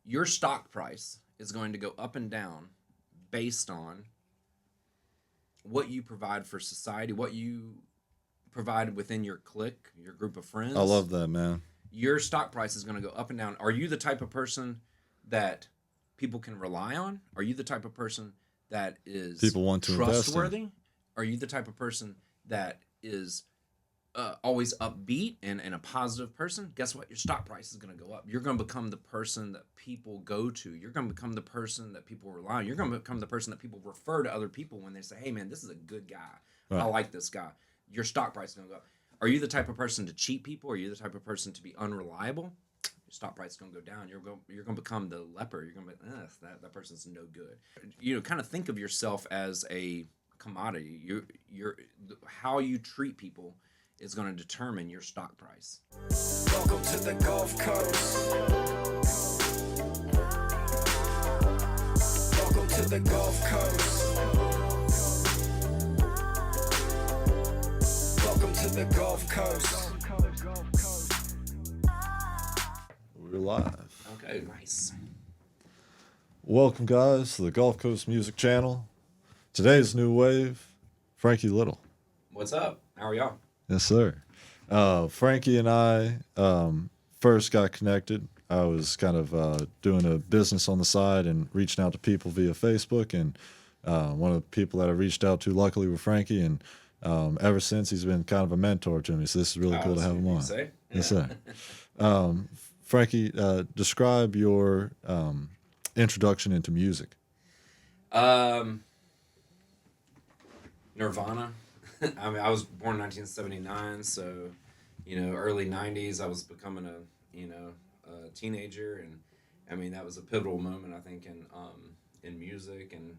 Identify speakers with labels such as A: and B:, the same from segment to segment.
A: your stock price is going to go up and down based on what you provide for society, what you provide within your clique, your group of
B: I
A: friends.
B: love that, man.
A: Your stock price is going to go up and down. Are you the type of person that people can rely on? Are you the type of person that is
B: People want to invest in.
A: trustworthy? Are you the type of person that is always upbeat and a positive person? Guess what? Your stock price is going to go up. You're going to become the person that people go to. You're going to become the person that people rely on. You're going to become the person that people refer to other people when they say, hey, man, this is a good guy. I
B: Right.
A: like this guy. Your stock price is going to go up. Are you the type of person to cheat people? Are you the type of person to be unreliable? Your stock price is going to go down. You're going to become the leper. You're going to be, that person's no good. Kind of think of yourself as a commodity. You're how you treat people is going to determine your stock price.
C: Welcome to the Gulf Coast. Welcome to the Gulf Coast. Welcome to the Gulf Coast.
B: We're live.
A: Okay, nice.
B: Welcome, guys, to the Gulf Coast Music Channel. Today's new wave, Frankie Little.
A: What's up? How are y'all?
B: Yes, sir. Frankie and I first got connected. I was kind of doing a business on the side and reaching out to people via Facebook. And one of the people that I reached out to, luckily, was Frankie. And ever since, he's been kind of a mentor to me. So this is really cool to have him on.
A: Say?
B: Yes, sir. Frankie, describe your introduction into music.
A: Nirvana. I mean, I was born in 1979, so early 90s. I was becoming a teenager, and I mean that was a pivotal moment, I think, in music and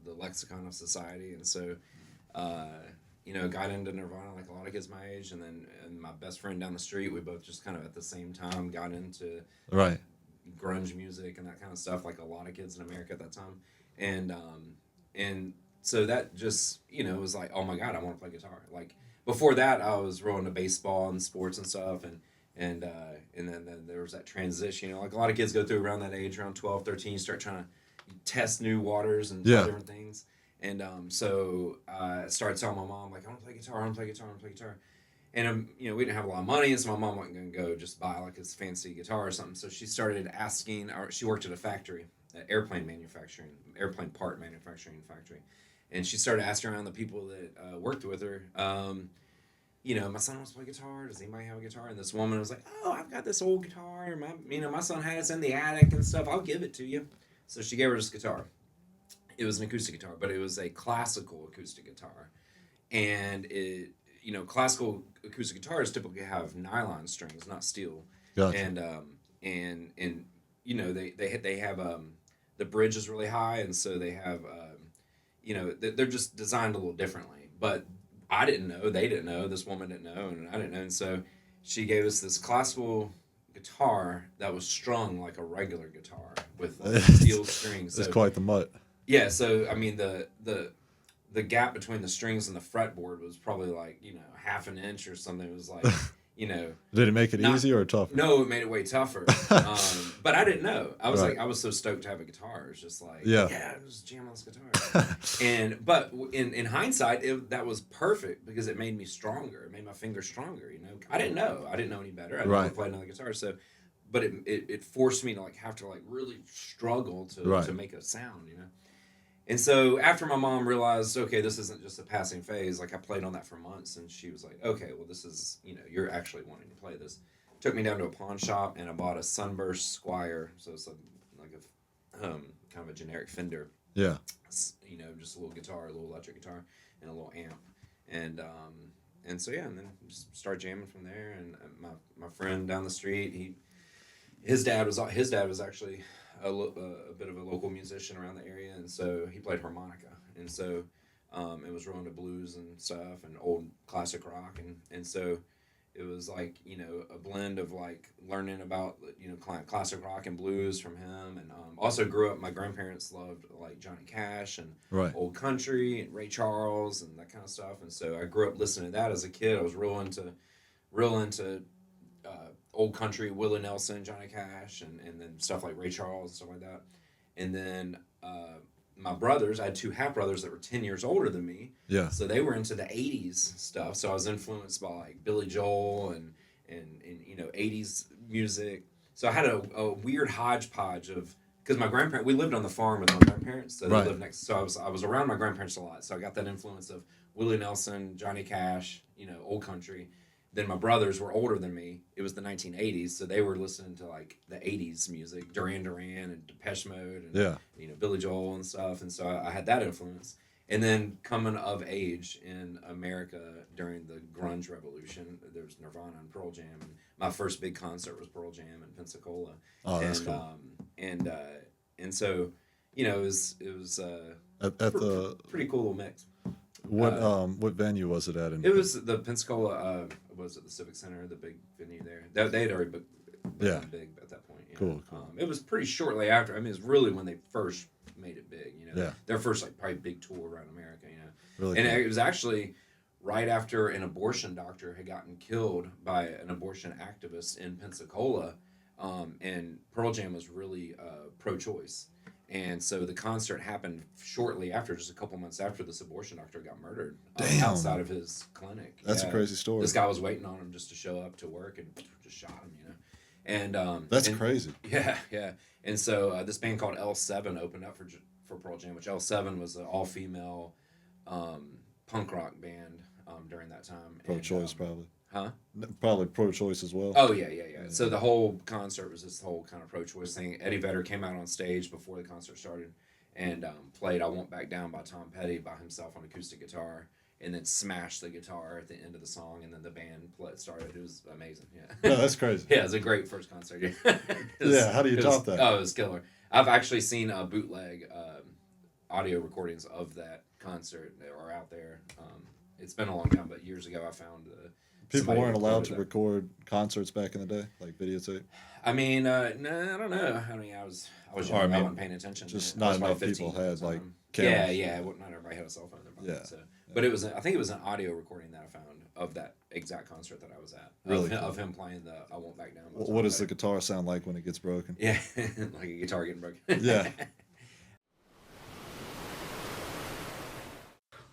A: the lexicon of society. And so got into Nirvana like a lot of kids my age, and then my best friend down the street, we both just kind of at the same time got into
B: Right.
A: grunge music and that kind of stuff, like a lot of kids in America at that time. And so that just was like, oh my god, I want to play guitar. Like before that, I was real into baseball and sports and stuff, and then there was that transition. Like a lot of kids go through around that age, around 12, 13, you start trying to test new waters and try different things. And so I started telling my mom, like, I want to play guitar, I want to play guitar, I want to play guitar. And we didn't have a lot of money, and so my mom wasn't going to go just buy like this fancy guitar or something. So she started asking, or she worked at a factory, airplane part manufacturing factory, and she started asking around the people that worked with her. My son wants to play guitar. Does anybody have a guitar? And this woman was like, "Oh, I've got this old guitar. My son has it in the attic and stuff. I'll give it to you." So she gave her this guitar. It was an acoustic guitar, but it was a classical acoustic guitar, and classical acoustic guitars typically have nylon strings, not steel.
B: Gotcha.
A: And they have the bridge is really high, and so they have they're just designed a little differently. But I didn't know, they didn't know, this woman didn't know, and I didn't know, and so she gave us this classical guitar that was strung like a regular guitar with like steel strings.
B: It's
A: So,
B: quite the mutt.
A: yeah, so I mean the gap between the strings and the fretboard was probably like half an inch or something. It was like
B: Did it make it
A: not-
B: easier or tougher?
A: no, it made it way tougher. But I didn't know. I was
B: Right.
A: I was so stoked to have a guitar. It was just like,
B: Yeah.
A: I was jamming on this guitar. But in hindsight, that was perfect because it made me stronger. It made my fingers stronger. I didn't know. I didn't know any better. I didn't
B: Right.
A: play another guitar. So, but it forced me to have to really struggle to
B: Right.
A: to make a sound. And so after my mom realized, okay, this isn't just a passing phase, like I played on that for months, and she was like, okay, well, this is, you're actually wanting to play this. Took me down to a pawn shop, and I bought a Sunburst Squire, so it's like a kind of a generic Fender,
B: Yeah.
A: just a little guitar, a little electric guitar, and a little amp, and so yeah, and then just started jamming from there. And my friend down the street, his dad was actually a bit of a local musician around the area, and so he played harmonica, and so it was rolling to blues and stuff and old classic rock, and so it was like a blend of like learning about classic rock and blues from him, and also grew up. My grandparents loved like Johnny Cash and
B: Right.
A: old country and Ray Charles and that kind of stuff, and so I grew up listening to that as a kid. I was real into old country, Willie Nelson, Johnny Cash, and then stuff like Ray Charles and stuff like that. And then my brothers, I had two half brothers that were 10 years older than me.
B: Yeah.
A: So they were into the 80s stuff. So I was influenced by like Billy Joel and 80s music. So I had a weird hodgepodge of, because we lived on the farm with my grandparents, so they lived next. So I was around my grandparents a lot. So I got that influence of Willie Nelson, Johnny Cash, old country. Then my brothers were older than me. It was the 1980s, so they were listening to like the 80s music, Duran Duran and Depeche Mode, and Billy Joel and stuff. And so I had that influence. And then coming of age in America during the grunge revolution, there was Nirvana and Pearl Jam. And my first big concert was Pearl Jam in Pensacola.
B: Oh, that's cool.
A: And so, it was
B: At the
A: pretty cool little mix.
B: what venue was it at?
A: It was the Pensacola. Was it the Civic Center, the big venue there? They had already become big at that point.
B: Cool.
A: It was pretty shortly after. I mean, it's really when they first made it big.
B: Yeah.
A: Their first like probably big tour around America.
B: Really
A: and
B: cool.
A: it was actually right after an abortion doctor had gotten killed by an abortion activist in Pensacola, and Pearl Jam was really pro-choice. And so the concert happened shortly after, just a couple months after this abortion doctor got murdered outside of his clinic.
B: That's a crazy story.
A: This guy was waiting on him just to show up to work and just shot him, And
B: that's crazy.
A: Yeah. And so this band called L7 opened up for Pearl Jam, which L7 was an all-female punk rock band during that time.
B: Pro-choice, probably.
A: Huh?
B: Probably pro-choice as well.
A: Oh, yeah. So the whole concert was this whole kind of pro-choice thing. Eddie Vedder came out on stage before the concert started and played I Won't Back Down by Tom Petty by himself on acoustic guitar, and then smashed the guitar at the end of the song, and then the band started. It was amazing, yeah.
B: No, that's crazy.
A: Yeah, it was a great first concert.
B: How do you top that?
A: Oh, it was killer. I've actually seen bootleg audio recordings of that concert that are out there. It's been a long time, but years ago I found
B: people weren't allowed to record concerts back in the day, like videotape.
A: I mean, no, I don't know. I mean, I was young, I wasn't paying attention.
B: Just not enough people had like
A: cameras. Yeah. Not everybody had a cell phone in their pocket.
B: Yeah.
A: So. But it was, I think it was an audio recording that I found of that exact concert that I was at.
B: Really?
A: Of him playing the I Won't Back Down.
B: What does the guitar sound like when it gets broken?
A: Yeah, like a guitar getting broken.
B: Yeah.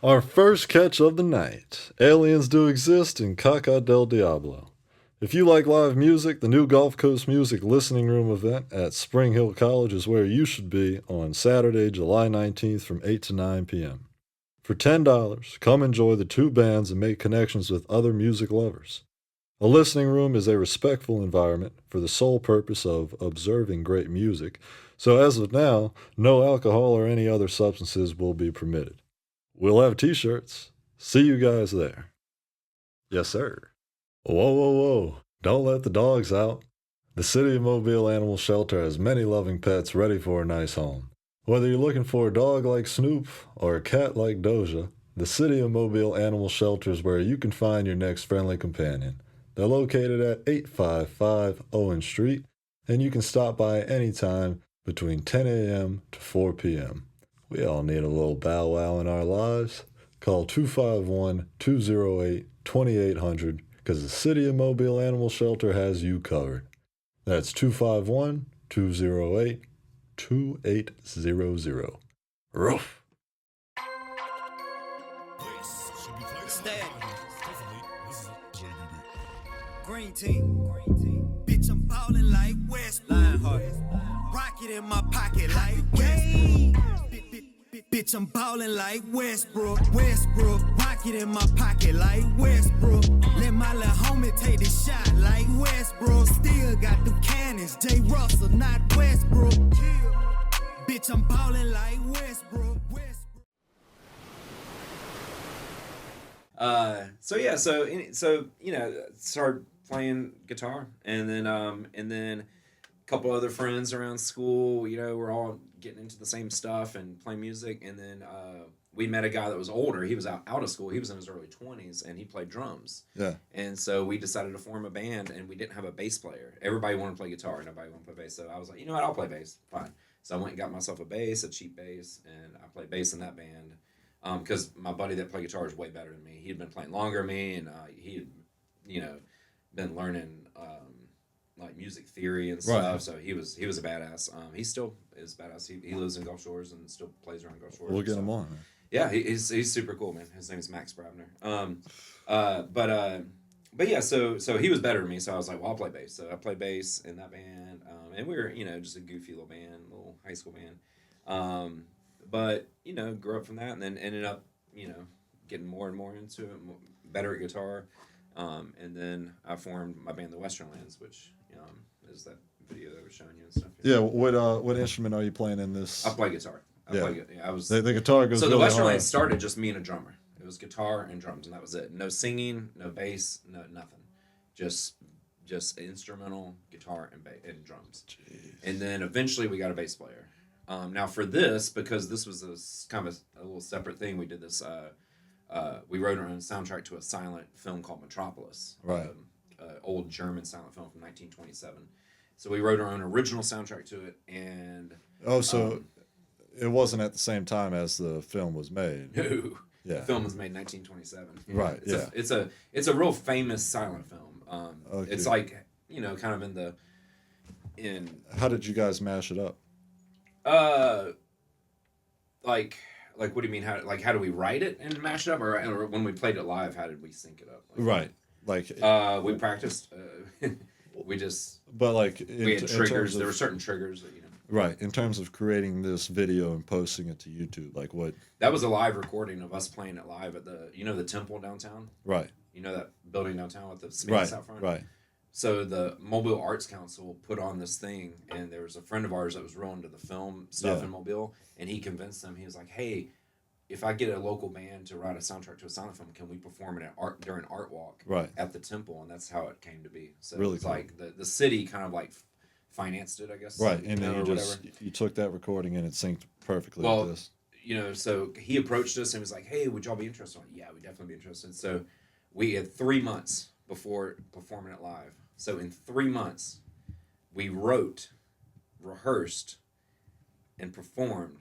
B: Our first catch of the night. Aliens do exist in Caca del Diablo. If you like live music, the new Gulf Coast Music Listening Room event at Spring Hill College is where you should be on Saturday, July 19th from 8 to 9 p.m. For $10, come enjoy the two bands and make connections with other music lovers. A listening room is a respectful environment for the sole purpose of observing great music, so as of now, no alcohol or any other substances will be permitted. We'll have t-shirts. See you guys there. Yes, sir. Whoa. Don't let the dogs out. The City of Mobile Animal Shelter has many loving pets ready for a nice home. Whether you're looking for a dog like Snoop or a cat like Doja, the City of Mobile Animal Shelter is where you can find your next friendly companion. They're located at 855 Owen Street, and you can stop by anytime between 10 a.m. to 4 p.m. We all need a little bow wow in our lives. Call 251-208-2800 because the City of Mobile Animal Shelter has you covered. That's 251-208-2800. Roof.
C: Green team. Bitch, I'm ballin' like West Lionheart. Rocket in my pocket like West. Bitch, I'm ballin' like Westbrook. Rocket in my pocket like Westbrook. Let my little homie take the shot like Westbrook. Still got them cannons, Jay Russell, not Westbrook. Bitch, I'm ballin' like Westbrook.
A: Started playing guitar, and then a couple other friends around school, we're all getting into the same stuff and playing music, and then we met a guy that was older. He was out of school. He was in his early 20s, and he played drums.
B: Yeah.
A: And so we decided to form a band, and we didn't have a bass player. Everybody wanted to play guitar, nobody wanted to play bass. So I was like, you know what, I'll play bass. Fine. So I went and got myself a bass, a cheap bass, and I played bass in that band. Because my buddy that played guitar is way better than me. He had been playing longer than me, and he had, been learning like music theory and stuff.
B: Right.
A: So he was a badass. He still is badass. He lives in Gulf Shores and still plays around Gulf Shores.
B: We'll get him on. Man.
A: Yeah, he's super cool, man. His name is Max Brabner. But yeah, so he was better than me. So I was like, well, I'll play bass. So I played bass in that band, and we were just a goofy little band, little high school band. But grew up from that, and then ended up getting more and more into it, better at guitar. And then I formed my band, the Western Lands, which is that video that I was showing you and stuff.
B: Yeah. What instrument are you playing in this?
A: I play guitar. I was
B: the guitar goes.
A: So
B: really
A: the Western
B: hard.
A: Lands started just me and a drummer. It was guitar and drums, and that was it. No singing, no bass, no nothing. Just instrumental guitar and drums.
B: Jeez.
A: And then eventually we got a bass player. Now for this, because this was kind of a little separate thing, we did this. We wrote our own soundtrack to a silent film called Metropolis.
B: Right.
A: Old German silent film from 1927. So we wrote our own original soundtrack to it, and
B: it wasn't at the same time as the film was made.
A: No.
B: Yeah.
A: The film was made in 1927.
B: Right.
A: It's a real famous silent film.
B: Okay.
A: It's like kind of in.
B: How did you guys mash it up?
A: Like what do you mean? How do we write it and mash it up, or when we played it live, how did we sync it up? We practiced. We just.
B: But
A: we had triggers. There were certain triggers that
B: Right. In terms of creating this video and posting it to YouTube, like what?
A: That was a live recording of us playing it live at the temple downtown.
B: Right.
A: That building downtown with the Smiths out front.
B: Right.
A: So the Mobile Arts Council put on this thing, and there was a friend of ours that was real into the film stuff in Mobile, and he convinced them. He was like, "Hey, if I get a local band to write a soundtrack to a silent film, can we perform it during Art Walk at the temple?" And that's how it came to be. So
B: really
A: it's
B: cool.
A: like the city kind of financed it, I guess.
B: Right, and then you took that recording and it synced perfectly with this.
A: So he approached us and was like, "Hey, would y'all be interested?" I'm like, yeah, we'd definitely be interested. So we had 3 months before performing it live. So in 3 months, we wrote, rehearsed, and performed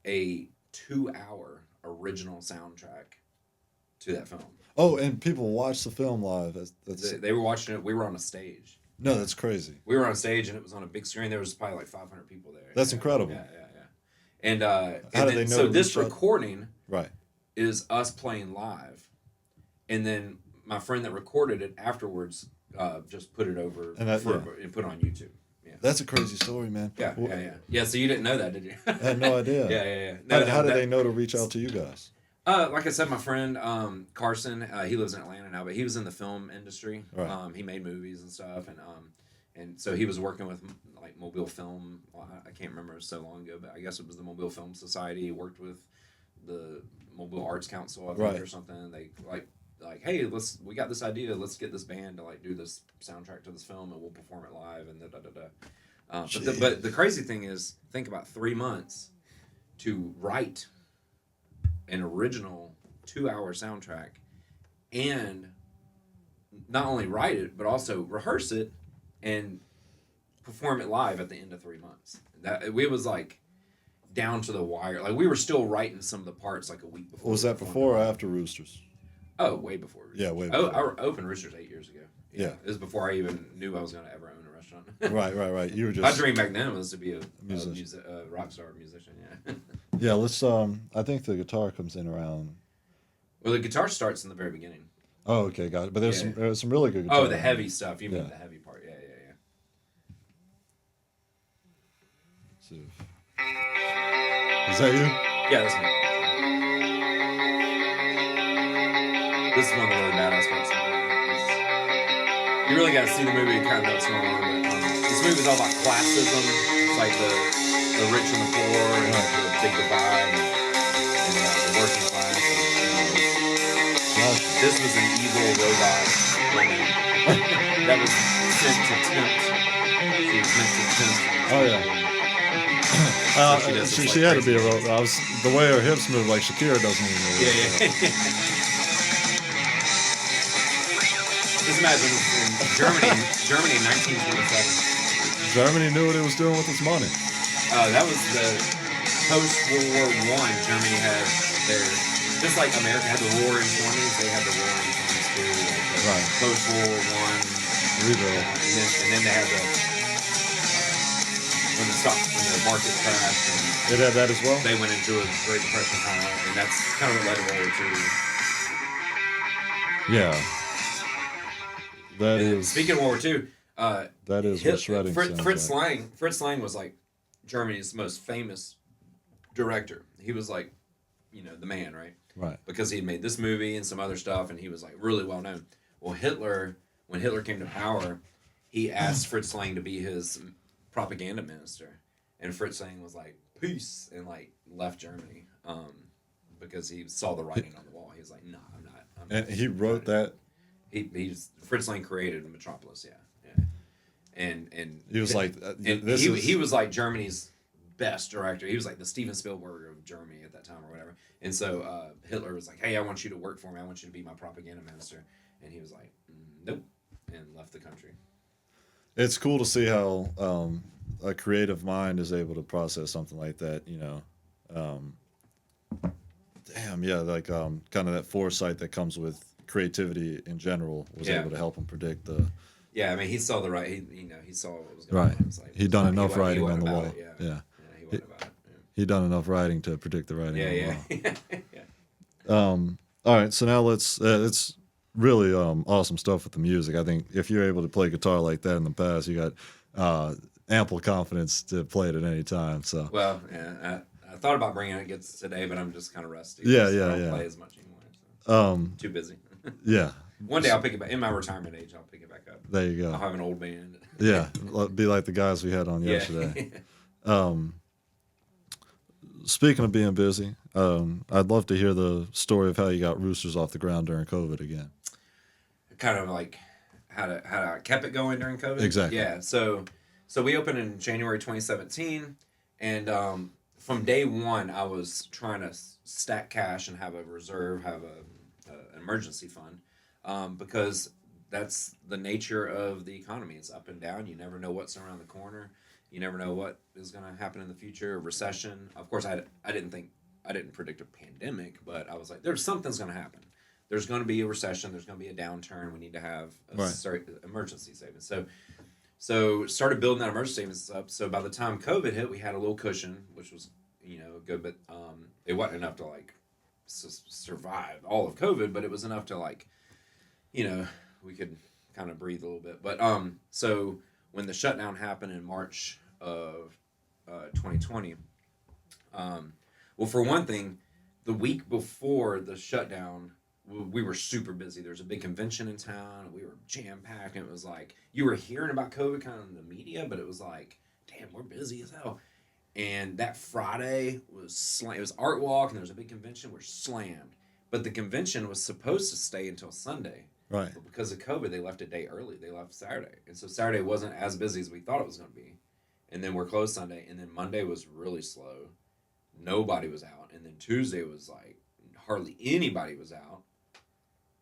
A: a 2-hour original soundtrack to that film.
B: Oh, and people watched the film live.
A: They were watching it. We were on a stage.
B: No, that's crazy.
A: We were on a stage, and it was on a big screen. There was probably like 500 people there.
B: That's incredible.
A: Yeah. And
B: how did they know?
A: So this recording
B: right
A: is us playing live, and then my friend that recorded it afterwards just put it over and put it on YouTube. Yeah,
B: that's a crazy story, man.
A: Yeah. So you didn't know that, did you?
B: I had no idea.
A: Yeah.
B: How did they know to reach out to you guys?
A: Like I said, my friend Carson, he lives in Atlanta now, but he was in the film industry.
B: Right.
A: He made movies and stuff, and so he was working with like Mobile Film. Well, I can't remember, it was so long ago, but I guess it was the Mobile Film Society. He worked with the Mobile Arts Council, I think, or something. They like, hey, we got this idea. Let's get this band to do this soundtrack to this film, and we'll perform it live, and but the crazy thing is, think about 3 months to write an original 2-hour soundtrack, and not only write it but also rehearse it and perform it live at the end of 3 months. That we was down to the wire. We were still writing some of the parts a week before.
B: Was that before or after Roosters?
A: Oh, way before Roosters.
B: Yeah, way before.
A: I opened Roosters 8 years ago. Yeah. It was before I even knew I was going to ever own a restaurant.
B: Right. You were just.
A: My dream back then was to be a rock star musician. Yeah.
B: Yeah. Let's. I think the guitar comes in around.
A: Well, the guitar starts in the very beginning.
B: Oh, okay, got it. But there's some really good guitar.
A: Oh, the heavy stuff. You mean the heavy part? Yeah.
B: So, is that you?
A: Yeah, that's me. This is one of the really badass parts. You really got to see the movie to kind of know what's going on. But this movie's all about classism. It's like the rich and the poor, and the big divide, and the working class. This was an evil robot woman that was sent to tempt. She was meant to tempt.
B: Oh yeah. She had to be a robot. The way her hips move, like Shakira doesn't even move.
A: Yeah. Just imagine in Germany in 1927.
B: Germany knew what it was doing with its money.
A: That was the post-World War I. Germany had just like America had the Roaring 20s, they had the Roaring 20s too. Post-World War I
B: Rebuild.
A: And then they had when the market crashed,
B: It had that as well.
A: and they went into a Great Depression kind of, and that's kind of what led to World War II.
B: Yeah. That
A: And
B: is.
A: speaking of World War II,
B: That is what shredding sounds
A: Fritz
B: like.
A: Lang. Fritz Lang was like Germany's most famous director. He was like, the man, right?
B: Right.
A: Because he had made this movie and some other stuff, and he was like really well known. Well, when Hitler came to power, he asked Fritz Lang to be his propaganda minister, and Fritz Lang was like, "Peace," and like left Germany, because he saw the writing on the wall. He was like, "No, I'm not."
B: And he wrote that.
A: Fritz Lang created Metropolis, yeah, and
B: He was like,
A: he was like Germany's best director. He was like the Steven Spielberg of Germany at that time or whatever. And so Hitler was like, "Hey, I want you to work for me. I want you to be my propaganda minister." And he was like, "Nope," and left the country.
B: It's cool to see how a creative mind is able to process something like that. Damn, yeah, like kind of that foresight that comes with creativity in general was able to help him predict the.
A: Yeah, I mean, he saw the right. He saw what was going
B: Right.
A: on. It was like,
B: He'd done enough
A: he
B: writing on
A: wasn't
B: the
A: about
B: wall.
A: it,
B: Yeah.
A: He wasn't about it.
B: He'd done enough writing to predict the writing on the wall.
A: Yeah.
B: All right, so now let's. It's really awesome stuff with the music. I think if you're able to play guitar like that in the past, you got ample confidence to play it at any time. So.
A: Well, yeah, I thought about bringing it against today, but I'm just kind of rusty.
B: Yeah,
A: so
B: yeah,
A: I don't
B: yeah.
A: play as much anymore. So. Too busy.
B: Yeah.
A: One day I'll pick it back. In my retirement age, I'll pick it back up.
B: There you go.
A: I'll have an old band.
B: Yeah, be like the guys we had on yesterday. Speaking of being busy, I'd love to hear the story of how you got Roosters off the ground during COVID again.
A: Kind of like how I kept it going during COVID.
B: Exactly.
A: Yeah. So we opened in January 2017, and from day one, I was trying to stack cash and have a reserve, have an emergency fund, because that's the nature of the economy. It's up and down. You never know what's around the corner. You never know what is going to happen in the future. A recession. Of course, I didn't predict a pandemic, but I was like, something's going to happen. There's going to be a recession. There's going to be a downturn. We need to have emergency savings. So started building that emergency savings up. So by the time COVID hit, we had a little cushion, which was good, but it wasn't enough to like survive all of COVID, but it was enough to like, we could kind of breathe a little bit. But so when the shutdown happened in March of 2020, well, for one thing, the week before the shutdown, we were super busy. There was a big convention in town. We were jam-packed. And it was like, you were hearing about COVID kind of in the media, but it was like, damn, we're busy as hell. And that Friday was it was Art Walk, and there was a big convention. We're slammed. But the convention was supposed to stay until Sunday.
B: Right.
A: But because of COVID, they left a day early. They left Saturday. And so Saturday wasn't as busy as we thought it was going to be. And then we're closed Sunday. And then Monday was really slow. Nobody was out. And then Tuesday was like hardly anybody was out.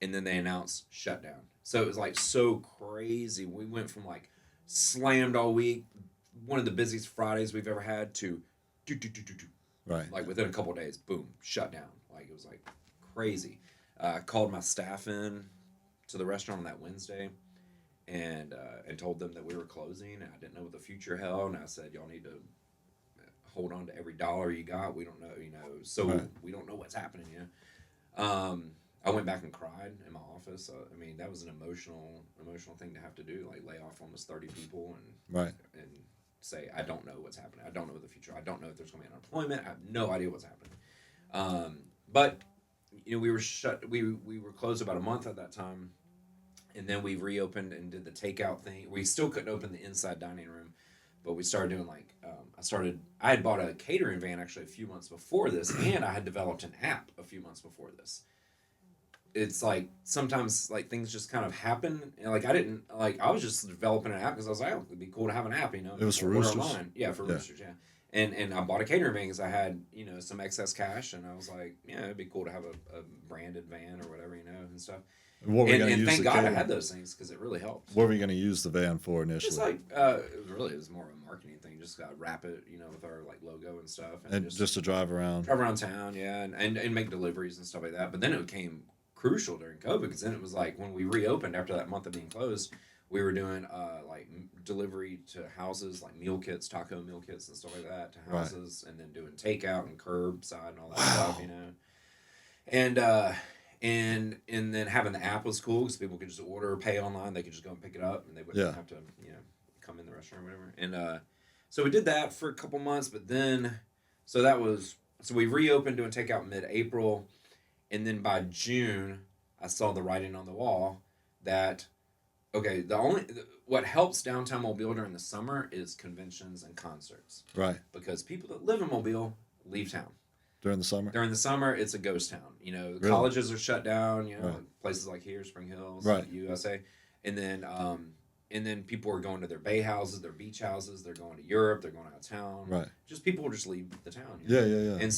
A: And then they announced shutdown. So it was like so crazy. We went from like slammed all week, one of the busiest Fridays we've ever had, to
B: Right.
A: like within a couple of days, boom, shut down. Like it was like crazy. I called my staff in to the restaurant on that Wednesday and told them that we were closing, and I didn't know what the future held, and I said, y'all need to hold on to every dollar you got. We don't know, so
B: right.
A: We don't know what's happening, I went back and cried in my office. I mean, that was an emotional thing to have to do, like lay off almost 30 people and say, I don't know what's happening. I don't know the future. I don't know if there's going to be unemployment. I have no idea what's happening. But we were shut. We were closed about a month at that time, and then we reopened and did the takeout thing. We still couldn't open the inside dining room, but we started doing like I had bought a catering van actually a few months before this, and I had developed an app a few months before this. It's like sometimes like things just kind of happen. And, like I was just developing an app because I was like, oh, it'd be cool to have an app,
B: It was for Roosters.
A: Online. Yeah, for Roosters, yeah. And I bought a catering van because I had some excess cash, and I was like, yeah, it'd be cool to have a branded van or whatever, and stuff. And thank God I had those things because it really helped.
B: What were you going to use the van for initially?
A: Just like it was more of a marketing thing. Just got to wrap it, with our like logo and stuff,
B: and just to drive around
A: town, yeah, and make deliveries and stuff like that. But then it became crucial during COVID because then it was like when we reopened after that month of being closed, we were doing like delivery to houses, like meal kits, taco meal kits and stuff like that to houses, and then doing takeout and curbside and all that stuff, you know. And and then having the app was cool because people could just order or pay online. They could just go and pick it up, and they wouldn't have to, you know, come in the restaurant or whatever. And so we did that for a couple months, but then so we reopened doing takeout mid-April, and then by June I saw the writing on the wall that okay, what helps downtown Mobile during the summer is conventions and concerts.
B: Right.
A: Because people that live in Mobile leave town.
B: During the summer?
A: During the summer, it's a ghost town. You know,
B: Really?
A: colleges are shut down, you know,
B: Right.
A: places like here, Spring Hills,
B: Right.
A: USA. And then people are going to their bay houses, their beach houses, they're going to Europe, they're going out of town.
B: Right.
A: Just people just leave the town. You know?
B: Yeah.
A: And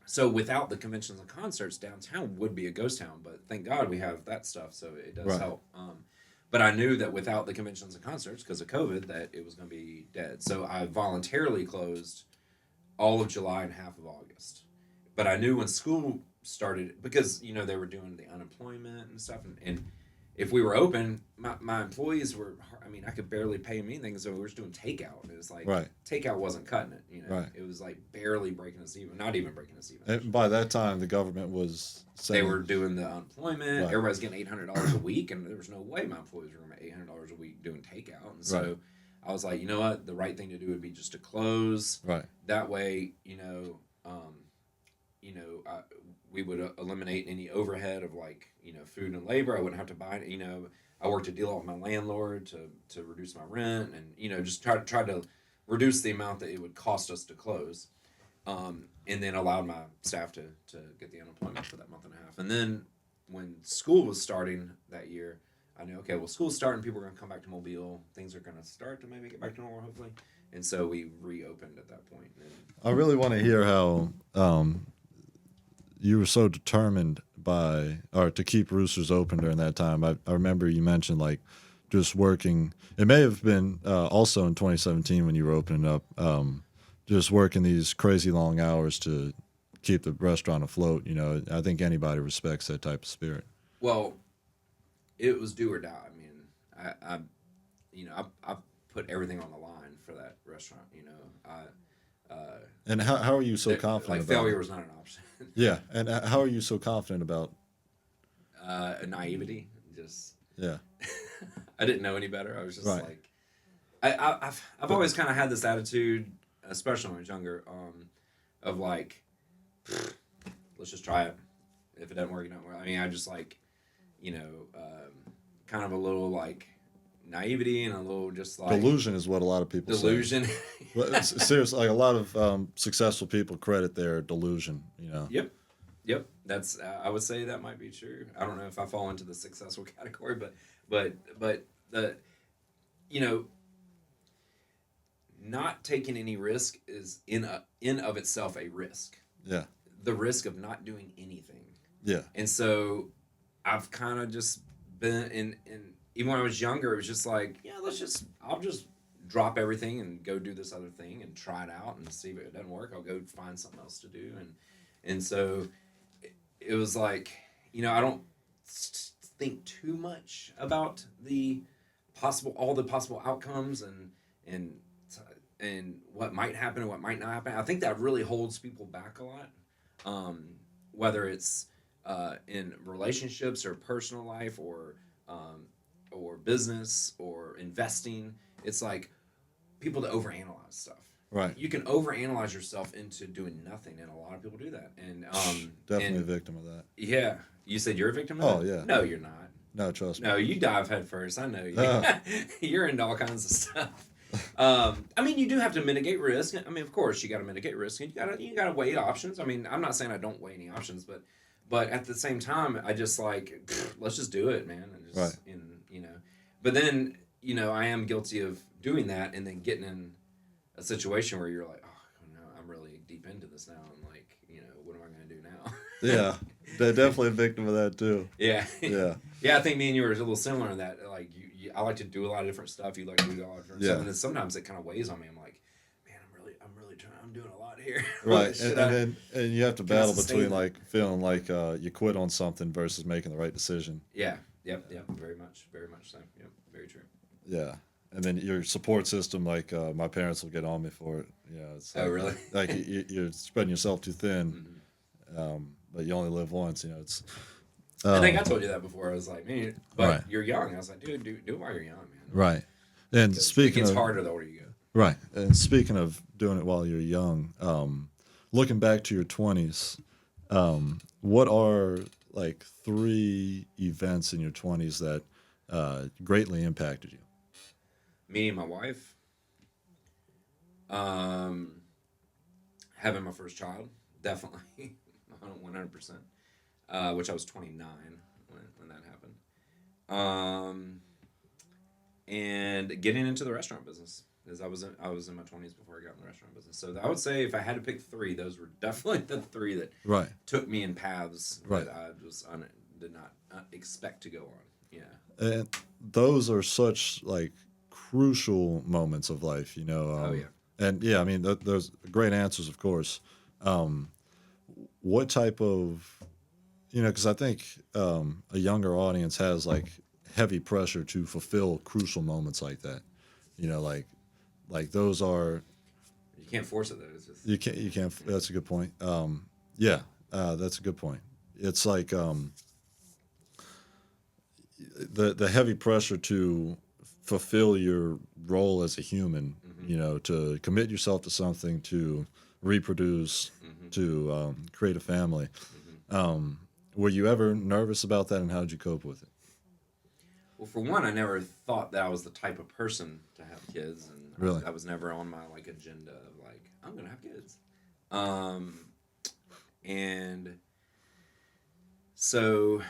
A: so without the conventions and concerts, downtown would be a ghost town. But thank God we have that stuff, so it does
B: Right.
A: help. But I knew that without the conventions and concerts, because of COVID, that it was going to be dead. So I voluntarily closed all of July and half of August. But I knew when school started, because, you know, they were doing the unemployment and stuff. And if we were open, my employees were, I mean, I could barely pay them anything. So we were just doing takeout. And it was like,
B: Right.
A: takeout wasn't cutting it, you know.
B: Right.
A: It was like barely breaking us even, not even breaking us even.
B: And by that time, the government was saying...
A: They were doing the unemployment.
B: Right.
A: Everybody's getting $800 a week, and there was no way my employees were going to make $800 a week doing takeout. And so
B: Right.
A: I was like, you know what? The right thing to do would be just to close.
B: Right.
A: That way, we would eliminate any overhead of like, you know, food and labor. I wouldn't have to buy it. You know, I worked a deal out with my landlord to reduce my rent, and, you know, just try to reduce the amount that it would cost us to close. And then allowed my staff to get the unemployment for that month and a half. And then when school was starting that year, I knew, okay, well, school's starting, people are going to come back to Mobile, things are going to start to maybe get back to normal, hopefully. And so we reopened at that point.
B: I really want to hear how you were so determined to keep Roosters open during that time. I remember you mentioned like just working. It may have been also in 2017 when you were opening up, just working these crazy long hours to keep the restaurant afloat. You know, I think anybody respects that type of spirit.
A: Well, it was do or die. I mean, I put everything on the line for that restaurant. You know,
B: And how are you so confident?
A: Like
B: about
A: failure
B: it?
A: was not an option.
B: Yeah, and how are you so confident about?
A: Naivety, just
B: Yeah.
A: I didn't know any better. I was just
B: Right.
A: like, I've always kind of had this attitude, especially when I was younger, of like, let's just try it. If it doesn't work, it doesn't work. I mean, I just like, you know, kind of a little like naivety and a little just like
B: Delusion is what a lot of people
A: delusion.
B: say. Well, seriously, like a lot of successful people credit their delusion. You know.
A: Yep. That's I would say that might be true. I don't know if I fall into the successful category, but the, you know, not taking any risk is in of itself a risk.
B: Yeah.
A: The risk of not doing anything.
B: Yeah.
A: And so I've kind of just been in even when I was younger, it was just like, yeah, I'll just drop everything and go do this other thing and try it out and see if it doesn't work. I'll go find something else to do. And so it was like, you know, I don't think too much about all the possible outcomes and what might happen and what might not happen. I think that really holds people back a lot, whether it's in relationships or personal life or business or investing. It's like people to overanalyze stuff.
B: Right.
A: You can overanalyze yourself into doing nothing, and a lot of people do that. And
B: Definitely a victim of that.
A: Yeah, you said you're a victim of
B: Oh,
A: that?
B: yeah.
A: No, you're not.
B: No, trust me.
A: No, you dive head first. I know you. You're into all kinds of stuff. I mean, you do have to mitigate risk. I mean, of course, you got to mitigate risk, and you got to weigh options. I mean, I'm not saying I don't weigh any options, but at the same time, I just like let's just do it, man. And just,
B: Right.
A: you know. But then, you know, I am guilty of doing that, and then getting in a situation where you're like, oh no, I'm really deep into this now. I'm like, you know, what am I going to do now?
B: Yeah, they're definitely a victim of that too.
A: Yeah.
B: Yeah.
A: Yeah, I think me and you are a little similar in that. Like, I like to do a lot of different stuff. You like to do a lot of different stuff. And then sometimes it kind of weighs on me. I'm like, man, I'm really trying. I'm doing a lot here.
B: Right, and you have to battle
A: sustain
B: between
A: that?
B: like feeling like you quit on something versus making the right decision.
A: Yeah. Yep. Very much so. Yep. Very true.
B: Yeah. And then your support system, like my parents will get on me for it. Yeah, it's
A: Oh,
B: like,
A: really?
B: like you're spreading yourself too thin,
A: Mhm.
B: but you only live once. It's
A: I think I told you that before. I was like, man, but
B: right,
A: you're young. I was like, dude, do it while you're young, man.
B: right. And
A: Because it
B: speaking
A: gets
B: of
A: harder the older you go.
B: right, and speaking of doing it while you're young, looking back to your 20s, what are like 3 events in your 20s that greatly impacted you?
A: Meeting my wife, um, having my first child, definitely, 100%. Which I was 29 when that happened. Um, and getting into the restaurant business, because I was in my 20s before I got in the restaurant business. So I would say if I had to pick three, those were definitely the three that
B: Right,
A: took me in paths
B: right.
A: that I just did not expect to go on. Yeah.
B: And those are such like crucial moments of life,
A: Oh yeah.
B: and yeah, I mean, those great answers, of course. Um, what type of, because I think a younger audience has like heavy pressure to fulfill crucial moments like that. Like those are
A: You can't force it though. It's just
B: you can't. That's a good point. Yeah, that's a good point. It's like the heavy pressure to fulfill your role as a human, to commit yourself to something, to reproduce, to create a family. Were you ever nervous about that, and how did you cope with it?
A: Well, for one, I never thought that I was the type of person to have kids, and
B: Really?
A: I was never on my like agenda of like I'm gonna have kids. Um, and so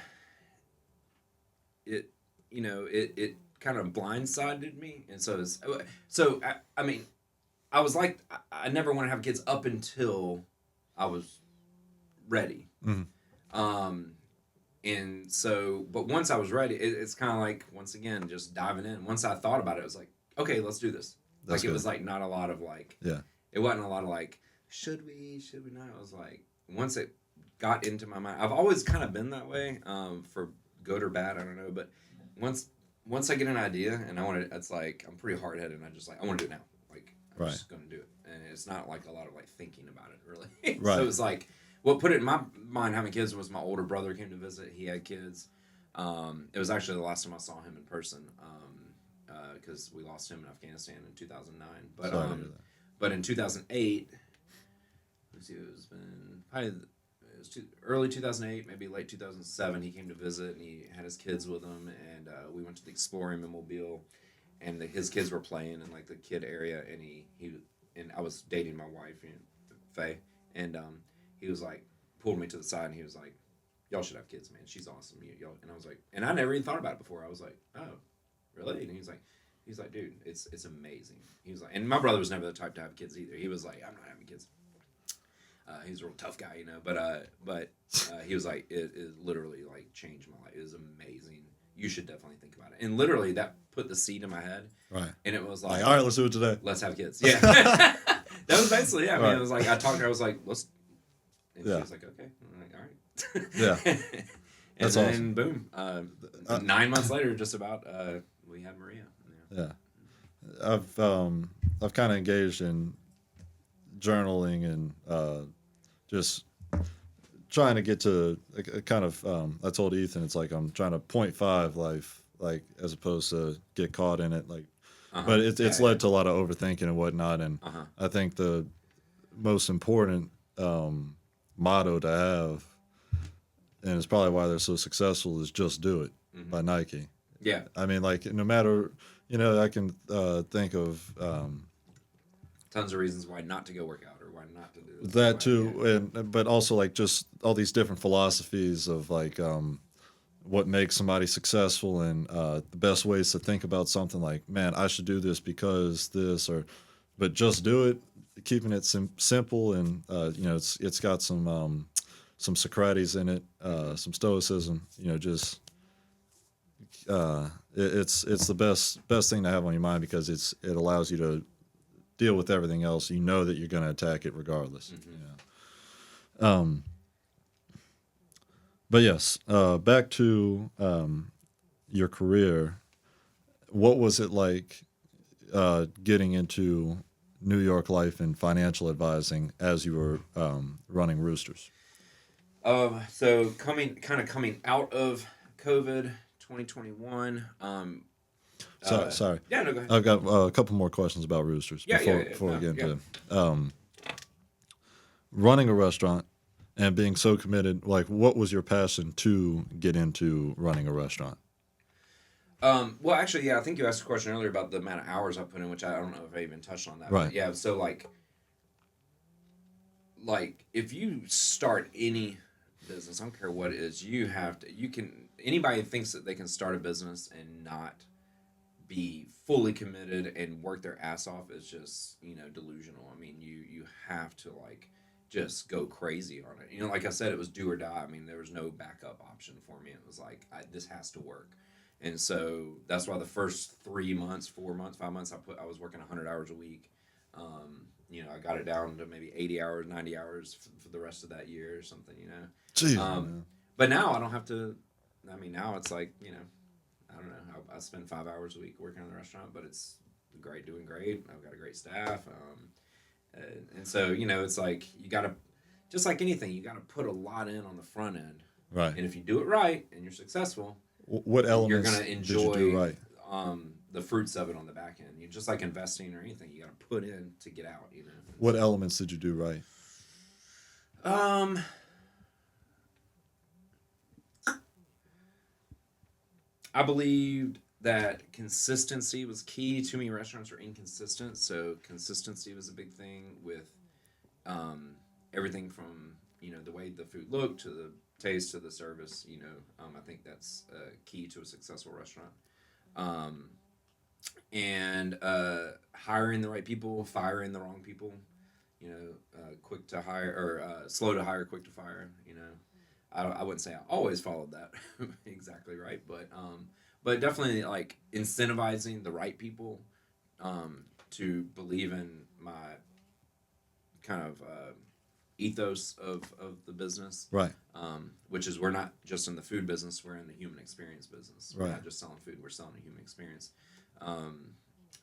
A: it it kind of blindsided me, and I mean I was like I never want to have kids up until I was ready.
B: Mhm.
A: Um, and so, but once I was ready, it's kind of like once again just diving in. Once I thought about it, it was like, okay, let's do this.
B: That's
A: Like it
B: good.
A: was like not a lot of like,
B: Yeah.
A: it wasn't a lot of like, should we not? It was like once it got into my mind, I've always kind of been that way, for good or bad, I don't know. But once I get an idea and I want to, it's like I'm pretty hard headed, and I just like I want to do it now. Like I'm
B: Right.
A: just gonna do it, and it's not like a lot of like thinking about it really.
B: Right.
A: So it's like what put it in my mind having kids was my older brother came to visit. He had kids. It was actually the last time I saw him in person, because we lost him in Afghanistan in 2009. But
B: Sorry to hear that.
A: but in 2008, let's see, it was been probably early 2008, maybe late 2007. He came to visit and he had his kids with him, and we went to the Exploring in Mobile, and his kids were playing in like the kid area, and he and I was dating my wife, Faye, and he was like pulled me to the side and he was like, y'all should have kids, man. She's awesome. Y'all. And I was like, and I never even thought about it before. I was like, oh, really? And he's like, dude, it's amazing. He was like, and my brother was never the type to have kids either. He was like, I'm not having kids. He's a real tough guy, but he was like, it literally like changed my life. It was amazing. You should definitely think about it. And literally that put the seed in my head.
B: Right.
A: And it was
B: Like, all right, let's do it today.
A: let's have kids. Yeah. That was basically, yeah. I mean,
B: Right.
A: it was like, I talked to her, I was like, let's, and
B: Yeah.
A: she was like, okay. I'm like, all right.
B: Yeah.
A: And
B: That's
A: then
B: awesome.
A: boom, 9 months later, just about, we had Maria.
B: Yeah. I've kind of engaged in journaling and just trying to get to a kind of I told Ethan it's like I'm trying to 0.5 life, like as opposed to get caught in it, like but it's led to a lot of overthinking and whatnot, and I think the most important motto to have, and it's probably why they're so successful, is just do it by Nike.
A: Yeah.
B: I mean, like, no matter, I can think of
A: Tons of reasons why not to go work out or why not to do this.
B: that
A: why-
B: too,
A: yeah.
B: and but also like just all these different philosophies of like what makes somebody successful, and the best ways to think about something, like, man, I should do this because this, or but just do it, keeping it simple, and it's got some Socrates in it, some stoicism, just it's the best thing to have on your mind, because it allows you to deal with everything else. You know that you're going to attack it regardless. But yes, back to your career, what was it like getting into New York life and financial advising as you were running Roosters?
A: So coming out of COVID 2021.
B: Sorry.
A: Yeah, no, go ahead.
B: I've got a couple more questions about Roosters
A: Yeah,
B: before
A: yeah, yeah,
B: before we
A: no,
B: get into
A: yeah.
B: running a restaurant and being so committed. Like, what was your passion to get into running a restaurant?
A: Well, actually, yeah, I think you asked a question earlier about the amount of hours I put in, which I don't know if I even touched on that.
B: Right.
A: But yeah, so like if you start any business, I don't care what it is, anybody thinks that they can start a business and not be fully committed and work their ass off is just, delusional. I mean, you have to like just go crazy on it. Like I said, it was do or die. I mean, there was no backup option for me. It was like, this has to work. And so that's why the first 3 months, 4 months, 5 months, I was working 100 hours a week. I got it down to maybe 80 hours, 90 hours for the rest of that year or something.
B: Jeez, man.
A: But now I don't have to. I mean, now it's like, I don't know. I spend 5 hours a week working in the restaurant, but it's great, doing great. I've got a great staff. And so, it's like you got to, just like anything, you got to put a lot in on the front end.
B: Right.
A: And if you do it right and you're successful,
B: What elements
A: you're going to enjoy
B: did you do right?
A: The fruits of it on the back end. You just like investing or anything, you got to put in to get out.
B: What elements did you do right?
A: I believed that consistency was key. Too many restaurants are inconsistent, so consistency was a big thing with everything from the way the food looked to the taste to the service. I think that's key to a successful restaurant. And hiring the right people, firing the wrong people. Quick to hire or slow to hire, quick to fire. I wouldn't say I always followed that exactly right, but definitely like incentivizing the right people to believe in my kind of ethos of the business,
B: Right.
A: Which is we're not just in the food business, we're in the human experience business. We're
B: Right.
A: not just selling food, we're selling a human experience.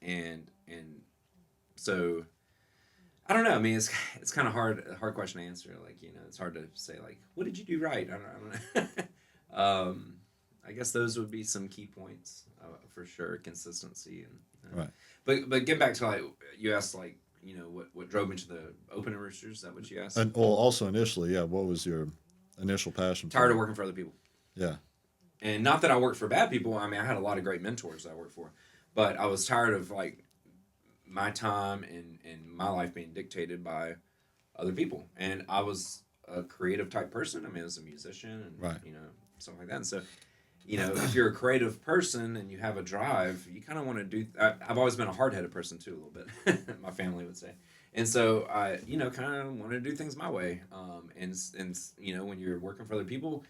A: And so I don't know. I mean, it's kind of a hard question to answer. Like, it's hard to say like, what did you do right? I don't know. I guess those would be some key points for sure. Consistency
B: Right.
A: But get back to like you asked like what drove me to the opening Roosters. Is that what you asked?
B: And also initially, yeah, what was your initial passion?
A: Tired of working for other people.
B: Yeah.
A: And not that I worked for bad people. I mean, I had a lot of great mentors that I worked for, but I was tired of like my time and my life being dictated by other people. And I was a creative type person. I mean, I was a musician and,
B: Right.
A: Something like that. And so, if you're a creative person and you have a drive, you kind of want to do, I've always been a hard-headed person too, a little bit, my family would say. And so I, kind of want to do things my way. And when you're working for other people,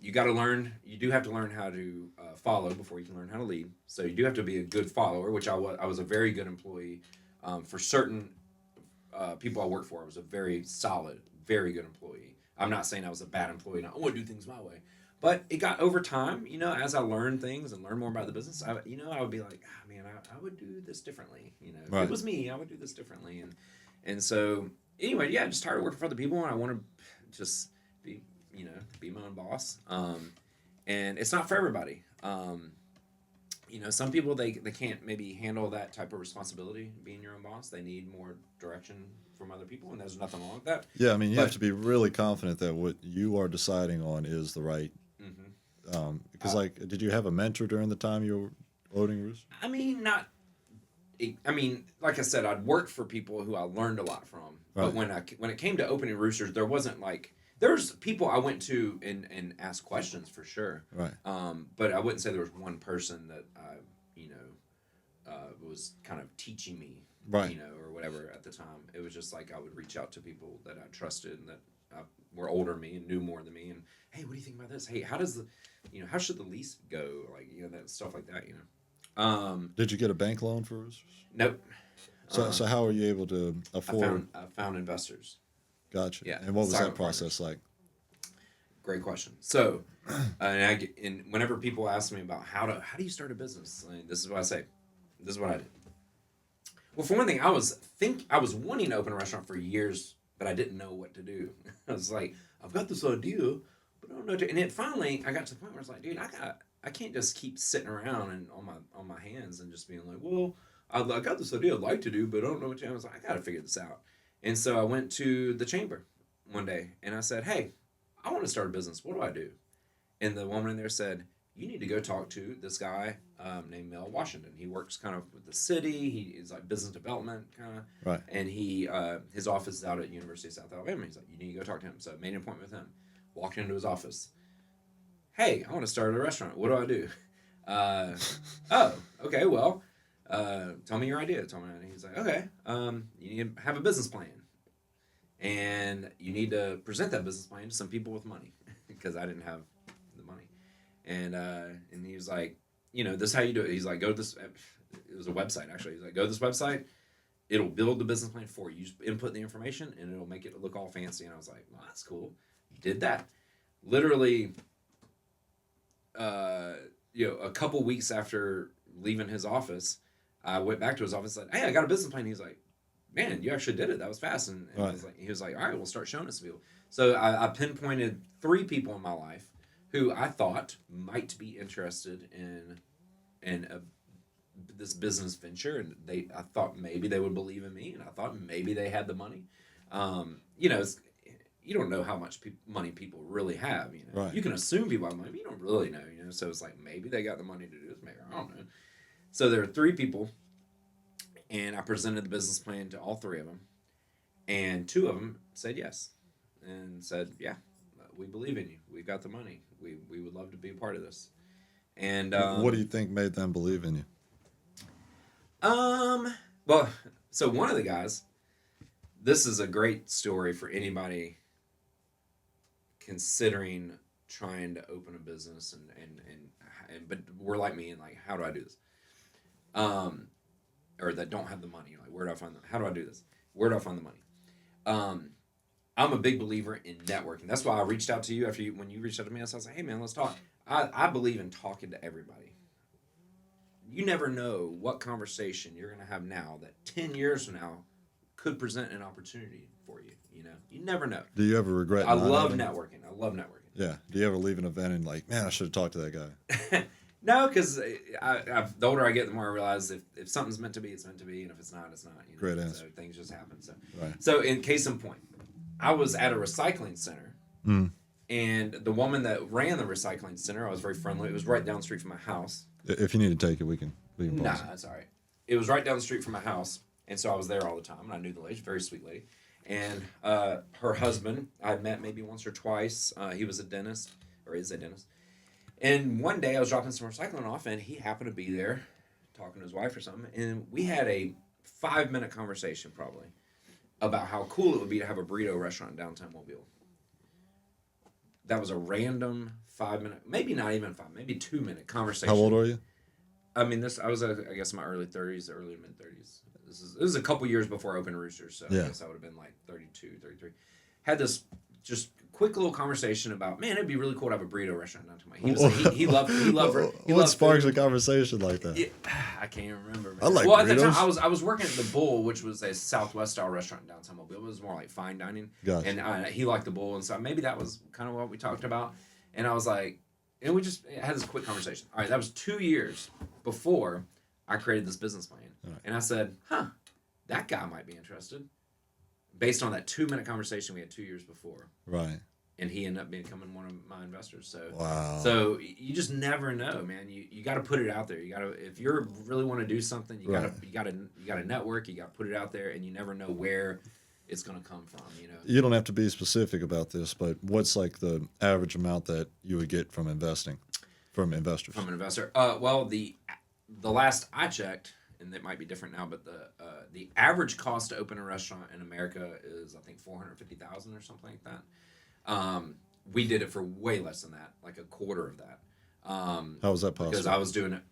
A: you do have to learn how to follow before you can learn how to lead. So you do have to be a good follower, which I was a very good employee. For certain people I worked for, I was a very solid, very good employee. I'm not saying I was a bad employee. I want to do things my way. But it got over time, as I learned things and learned more about the business, I would be like, man, I would do this differently. If
B: Right.
A: it was me, I would do this differently. And so, anyway, yeah, I just started working for other people, and I want to just be, be my own boss. And it's not for everybody. Some people, they can't maybe handle that type of responsibility, being your own boss. They need more direction from other people, and there's nothing wrong with that.
B: Yeah, I mean, you have to be really confident that what you are deciding on is the right. Because, did you have a mentor during the time you were owning Roosters?
A: I mean, like I said, I'd worked for people who I learned a lot from.
B: Right.
A: But when it came to opening Roosters, there wasn't like there's people I went to and asked questions for sure.
B: Right.
A: But I wouldn't say there was one person that I was kind of teaching me.
B: Right.
A: Or whatever at the time. It was just like I would reach out to people that I trusted and that were older than me and knew more than me. And hey, what do you think about this? Hey, how does how should the lease go? Like that stuff like that.
B: Did you get a bank loan for Roosters?
A: Nope.
B: So how are you able to afford?
A: I found investors.
B: Gotcha.
A: Yeah.
B: And what was that
A: Silent
B: process like?
A: great question. So, and whenever people ask me about how do you start a business, this is what I say. This is what I did. Well, for one thing, I was wanting to open a restaurant for years, but I didn't know what to do. I was like, I've got this idea, but I don't know what to. And it finally, I got to the point where I was like, dude, I can't just keep sitting around and on my hands and just being like, well, I got this idea I'd like to do, but I don't know what to do. I was like, I got to figure this out. And so I went to the chamber one day and I said, hey, I want to start a business. What do I do? And the woman in there said, you need to go talk to this guy named Mel Washington. He works kind of with the city. He is like business development kind of.
B: Right.
A: And his office is out at University of South Alabama. He's like, you need to go talk to him. So I made an appointment with him. Walked into his office. Hey, I want to start a restaurant. What do I do? Oh, okay, well, tell me your idea. Tell me. And he's like, okay, you need to have a business plan. And you need to present that business plan to some people with money because I didn't have the money. And he was like, this is how you do it. He's like, go to this. It was a website, actually. He's like, go to this website. It'll build the business plan for you. You just input the information, and it'll make it look all fancy. And I was like, well, that's cool. Did that. Literally, a couple weeks after leaving his office, I went back to his office and said, hey, I got a business plan. He's like, man, you actually did it. That was fast. And
B: right.
A: He was like, all right, we'll start showing us people. So I pinpointed 3 people in my life who I thought might be interested in this business venture, and I thought maybe they would believe in me, and I thought maybe they had the money. You don't know how much money people really have.
B: Right.
A: You can assume people have money, but you don't really know. So it's like maybe they got the money to do this. Maybe I don't know. So there were 3 people, and I presented the business plan to all 3 of them, and 2 of them said yes, and said, "Yeah, we believe in you. We got the money. We would love to be a part of this." And
B: what do you think made them believe in you?
A: Well, so one of the guys, this is a great story for anybody considering trying to open a business and but we're like me and like, how do I do this? Or that don't have the money. Like, where do I find them? How do I do this? Where do I find the money? I'm a big believer in networking. That's why I reached out to you when you reached out to me. I was like, hey man, let's talk. I believe in talking to everybody. You never know what conversation you're going to have now that 10 years from now could present an opportunity for you. You never know.
B: Do you ever regret?
A: I love networking.
B: Yeah. Do you ever leave an event and like, man, I should have talked to that guy?
A: No, because the older I get, the more I realize if something's meant to be, it's meant to be, and if it's not, it's not.
B: Great answer.
A: So things just happen. So,
B: right.
A: So in case in point, I was at a recycling center, and the woman that ran the recycling center, I was very friendly. It was right down the street from my house.
B: If you need to take it, we can pause.
A: Nah, that's all right. It was right down the street from my house, and so I was there all the time, and I knew the lady, very sweet lady. And her husband, I met maybe once or twice. He was a dentist, or is a dentist. And one day I was dropping some recycling off, and he happened to be there talking to his wife or something. And we had a 5-minute conversation probably about how cool it would be to have a burrito restaurant in downtown Mobile. That was a random 5-minute, maybe not even 5, maybe 2-minute conversation.
B: How old are you?
A: I mean, I was, I guess, in my early 30s, early to mid 30s. This was a couple years before I opened Roosters, so
B: yeah.
A: I guess I would have been like 32, 33. Had this just quick little conversation about, man, it'd be really cool to have a burrito restaurant downtown. He was like, he loved
B: what sparks a conversation like that?
A: Yeah, I can't remember. Man.
B: I like
A: burritos.
B: At the
A: time, I was working at the Bull, which was a Southwest style restaurant in downtown Mobile. It was more like fine dining,
B: gotcha.
A: And he liked the Bull, and so maybe that was kind of what we talked about. And I was like, and we just had this quick conversation. All right, that was 2 years before I created this business plan,
B: right.
A: And I said, that guy might be interested. Based on that 2-minute conversation we had 2 years before.
B: Right.
A: And he ended up becoming one of my investors. So,
B: wow.
A: So you just never know, man. You got to put it out there. You got to, if you really want to do something, you got to network. You got to put it out there, and you never know where it's going to come from.
B: You don't have to be specific about this, but what's like the average amount that you would get from investors? From an
A: investor. Well, the last I checked, and it might be different now, but the average cost to open a restaurant in America is, I think, $450,000 or something like that. We did it for way less than that, like a quarter of that.
B: How was that possible?
A: Because I was doing it.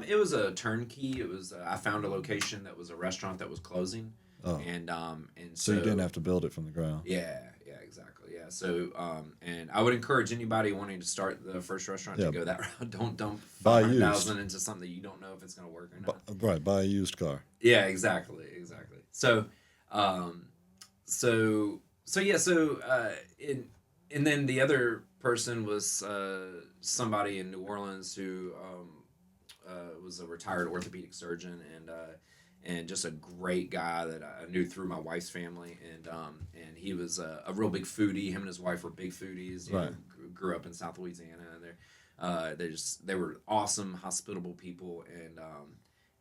A: It was a turnkey. It was I found a location that was a restaurant that was closing. and
B: So you didn't have to build it from the ground.
A: Yeah, exactly. Yeah. So, and I would encourage anybody wanting to start the first restaurant to go that route. Don't dump
B: Buy
A: 500,000 into something that you don't know if it's going to work or not.
B: Right, buy a used car.
A: Yeah, exactly. So, and then the other person was somebody in New Orleans who was a retired orthopedic surgeon and just a great guy that I knew through my wife's family, and he was a real big foodie. Him and his wife were big foodies. You know, grew up in South Louisiana, and they were awesome, hospitable people,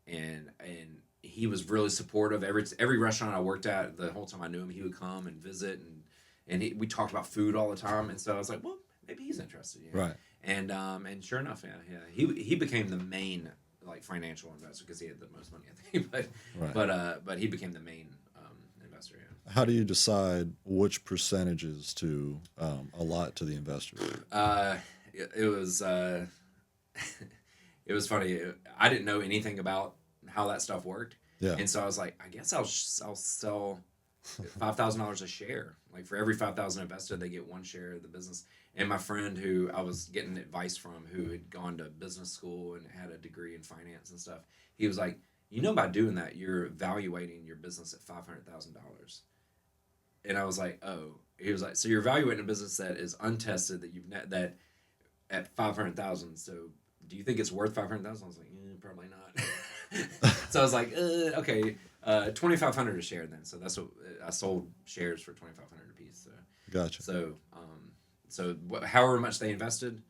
A: and he was really supportive. Every restaurant I worked at, the whole time I knew him, he would come and visit, and we talked about food all the time, and so I was like, well, maybe he's interested, you know?
B: Right?
A: And sure enough, he became the main like financial investor because he had the most money, I think. But he became the main investor. Yeah.
B: How do you decide which percentages to allot to the investors?
A: It was it was funny. I didn't know anything about how that stuff worked.
B: Yeah.
A: And so I was like, I guess I'll sell $5,000 a share. Like for every 5,000 invested, they get one share of the business. And my friend who I was getting advice from, who had gone to business school and had a degree in finance and stuff, he was like, by doing that, you're evaluating your business at $500,000. And I was like, oh. He was like, so you're evaluating a business that is untested, that at 500,000. So do you think it's worth 500,000? I was like, probably not. So I was like, okay, 2,500 a share then. So that's what I sold shares for 2,500 a piece. So
B: Gotcha.
A: So however much they invested,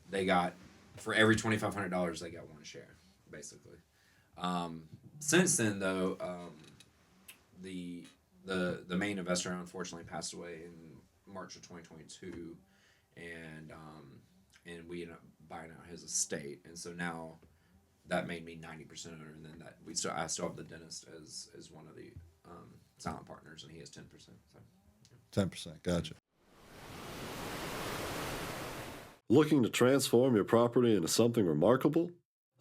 A: they got for every $2,500 they got one share, basically. Since then though, the main investor unfortunately passed away in March of 2022, and we ended up buying out his estate, and so now that made me 90% owner, and then I still have the dentist as one of the silent partners, and he has 10%. So
B: 10%. Gotcha.
D: Looking to transform your property into something remarkable?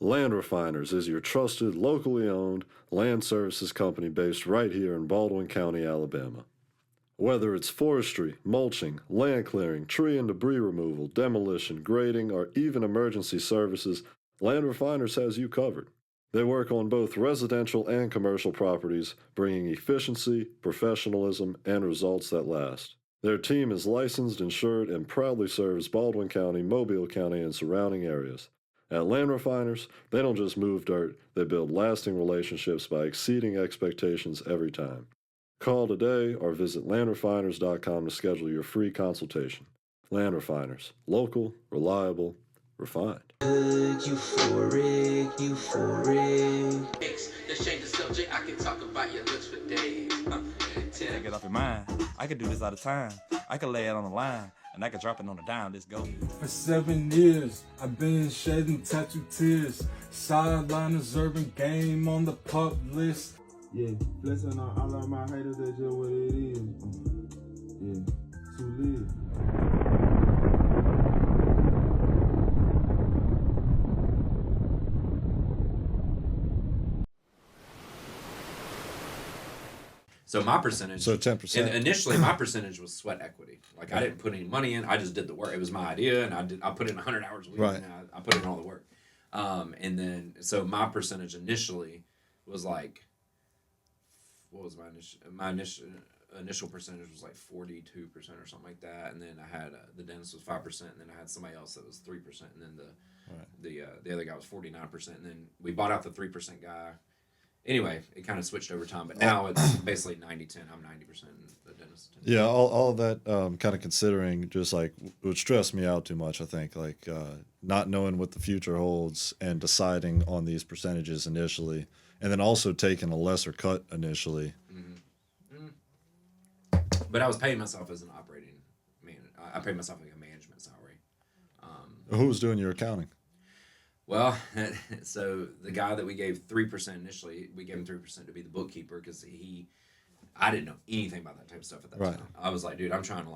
D: Land Refiners is your trusted, locally owned land services company based right here in Baldwin County, Alabama. Whether it's forestry, mulching, land clearing, tree and debris removal, demolition, grading, or even emergency services, Land Refiners has you covered. They work on both residential and commercial properties, bringing efficiency, professionalism, and results that last. Their team is licensed, insured, and proudly serves Baldwin County, Mobile County, and surrounding areas. At Land Refiners, they don't just move dirt, they build lasting relationships by exceeding expectations every time. Call today or visit landrefiners.com to schedule your free consultation. Land Refiners. Local, reliable, refined.
C: Euphoric.
E: Let's change the subject. I can talk about your looks for days.
F: Take it off your mind. I could do this all the time. I could lay it on the line, and I could drop it on the dime. Let's go.
G: For 7 years, I've been shedding tattoo tears. Sideliners, urban game on the pub list.
H: Yeah, blessing on all of my haters, that's just what it is. Yeah, too lit.
A: So my percentage.
B: So 10%.
A: Initially, my percentage was sweat equity. Like I didn't put any money in. I just did the work. It was my idea, and I put in 100 hours a week.
B: Right.
A: And I put in all the work. And then so my percentage initially was like, what was my initial percentage was like 42% or something like that. And then I had the dentist was 5%, and then I had somebody else that was 3%, and then the other guy was 49%. And then we bought out the 3% guy. Anyway, it kind of switched over time, but now it's basically 90-10. I'm 90%, the dentist. 10%.
B: Yeah, all of that kind of considering just like would stress me out too much, I think, like not knowing what the future holds and deciding on these percentages initially, and then also taking a lesser cut initially.
A: Mm-hmm. But I was paying myself as an operating man. I paid myself like a management salary.
B: Who was doing your accounting?
A: Well, so the guy that we gave 3% initially, we gave him 3% to be the bookkeeper because I didn't know anything about that type of stuff at that time. I was like, dude, I'm trying to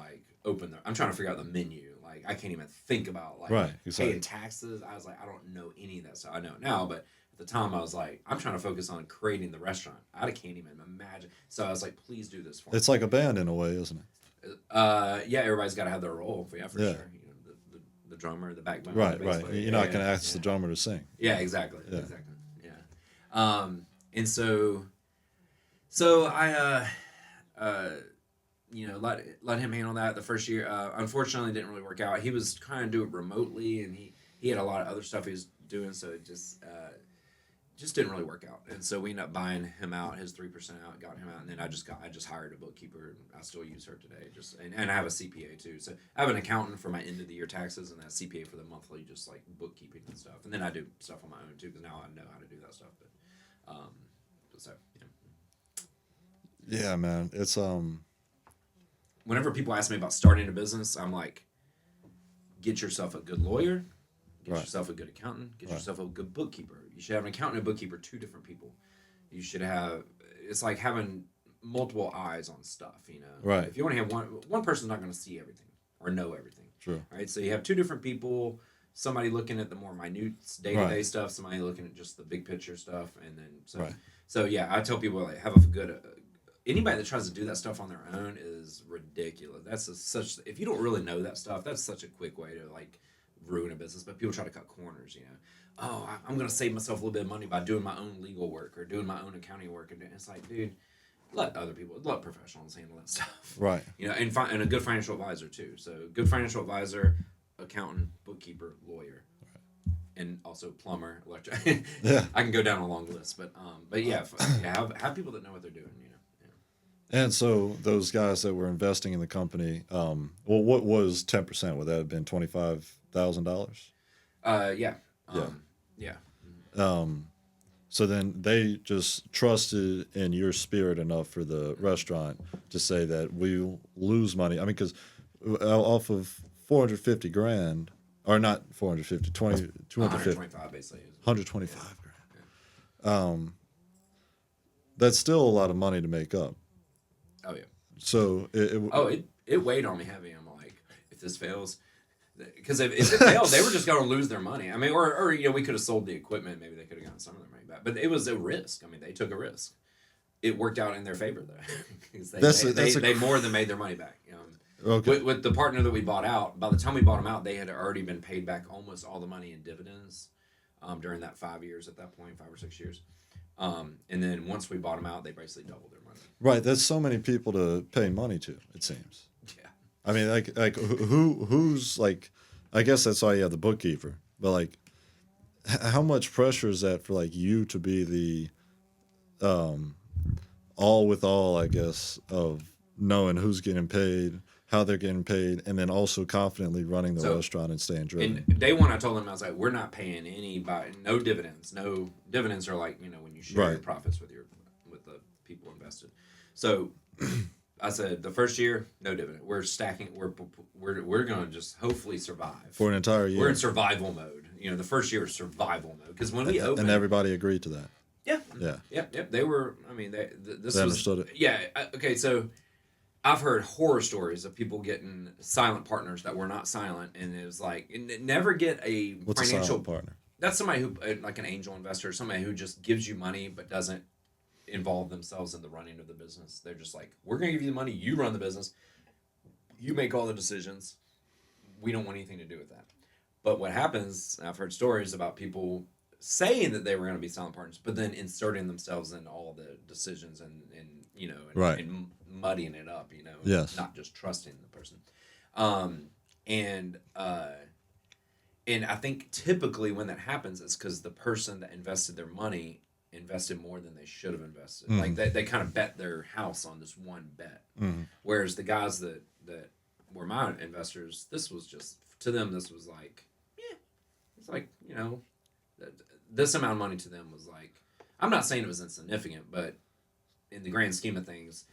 A: I'm trying to figure out the menu. Like, I can't even think about paying taxes. I was like, I don't know any of that stuff. I know it now, but at the time I was like, I'm trying to focus on creating the restaurant. I can't even imagine imagine. So I was like, please do this for me.
B: It's like a band in a way, isn't it?
A: Yeah, everybody's got to have their role. Yeah, for
B: Yeah.
A: sure. You know, the drummer, the backbone.
B: Right,
A: the bass
B: right.
A: player.
B: You're not going to ask the drummer to sing.
A: Yeah, exactly.
B: Yeah.
A: Exactly. Yeah. And so I, you know, let him handle that the first year. Unfortunately, it didn't really work out. He was trying to do it remotely, and he had a lot of other stuff he was doing, so it just didn't really work out. And so we ended up buying him out, his 3% out, got him out, and then I just hired a bookkeeper, and I still use her today. And I have a CPA too. So I have an accountant for my end of the year taxes, and a CPA for the monthly, just like bookkeeping and stuff. And then I do stuff on my own too, because now I know how to do that stuff. But so
B: Yeah, man. It's
A: whenever people ask me about starting a business, I'm like, get yourself a good lawyer, get
B: Right.
A: yourself a good accountant, get
B: Right.
A: yourself a good bookkeeper. You should have an accountant and a bookkeeper, two different people. You should have, it's like having multiple eyes on stuff, you know.
B: Right.
A: If you only have one person's not going to see everything or know everything.
B: True.
A: Right. So you have two different people, somebody looking at the more minute day-to-day
B: Right.
A: stuff, somebody looking at just the big picture stuff. And then,
B: Right.
A: so yeah, I tell people, like, have a good, anybody that tries to do that stuff on their own is ridiculous. If you don't really know that stuff, that's such a quick way to like ruin a business. But people try to cut corners, you know. Oh, I'm going to save myself a little bit of money by doing my own legal work or doing my own accounting work. And it's like, dude, let professionals handle that stuff.
B: right.
A: You know, and a good financial advisor too. So good financial advisor, accountant, bookkeeper, lawyer, and also plumber, electric.
B: Yeah.
A: I can go down a long list, but yeah, have people that know what they're doing. You know. Yeah.
B: And so those guys that were investing in the company, well, what was 10%? Would that have been $25,000?
A: Yeah. Yeah.
B: So then they just trusted in your spirit enough for the restaurant to say that we'll lose money. I mean, because off of 450 grand, or not 450, 250,
A: 125 basically.
B: 125 grand. That's still a lot of money to make up.
A: Oh yeah.
B: So
A: it weighed on me heavy. I'm like, if this fails, because if it failed, they were just going to lose their money. I mean, or you know, we could have sold the equipment. Maybe they could have gotten some of their money back. But it was a risk. I mean, they took a risk. It worked out in their favor though. 'Cause they more than made their money back.
B: Okay.
A: With the partner that we bought out, by the time we bought them out, they had already been paid back almost all the money in dividends during that 5 years at that point, 5 or 6 years. And then once we bought them out, they basically doubled their money.
B: Right. That's so many people to pay money to, it seems.
A: Yeah.
B: I mean, like who's like, I guess that's why you have the bookkeeper. But like, how much pressure is that for like you to be the all with all, I guess, of knowing who's getting paid, how they're getting paid, and then also confidently running the restaurant and staying driven.
A: And day one, I told them, I was like, we're not paying anybody, no dividends. No dividends are like, you know, when you share your profits with the people invested. So I said, the first year, no dividend. We're stacking. We're going to just hopefully survive
B: For an entire year.
A: We're in survival mode. You know, the first year was survival mode because when we opened,
B: and everybody agreed to that.
A: Yeah. Yep. They were. I mean, this
B: They
A: was
B: understood it.
A: Yeah. Okay. So I've heard horror stories of people getting silent partners that were not silent, and it was like never get a
B: What's
A: financial
B: a silent partner?
A: That's somebody who, like an angel investor, somebody who just gives you money but doesn't involve themselves in the running of the business. They're just like, we're going to give you the money, you run the business, you make all the decisions. We don't want anything to do with that. But what happens, I've heard stories about people saying that they were going to be silent partners, but then inserting themselves in all the decisions and you know, and muddying it up, you know,
B: Yes.
A: not just trusting the person. And I think typically when that happens, it's because the person that invested their money invested more than they should have invested.
B: Mm-hmm.
A: Like they kind of bet their house on this one bet.
B: Mm-hmm.
A: Whereas the guys that were my investors, this was just, to them, this was like, it's like, you know, this amount of money to them was like, I'm not saying it was insignificant, but in the grand scheme of things,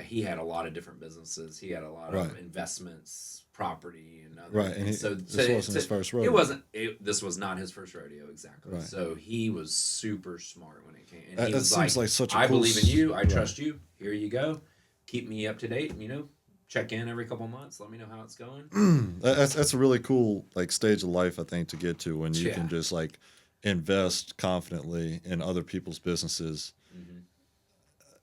A: he had a lot of different businesses. He had a lot of investments, property, and other
B: Right, and
A: so
B: this wasn't his first rodeo.
A: It wasn't. This was not his first rodeo, exactly.
B: Right.
A: So he was super smart when it came. And
B: That
A: he was
B: seems like such a
A: I
B: cool
A: believe in you. I
B: right.
A: trust you. Here you go. Keep me up to date. You know, check in every couple months. Let me know how it's going.
B: That's a really cool like stage of life, I think, to get to when you
A: Yeah.
B: can just like invest confidently in other people's businesses.
A: Mm-hmm.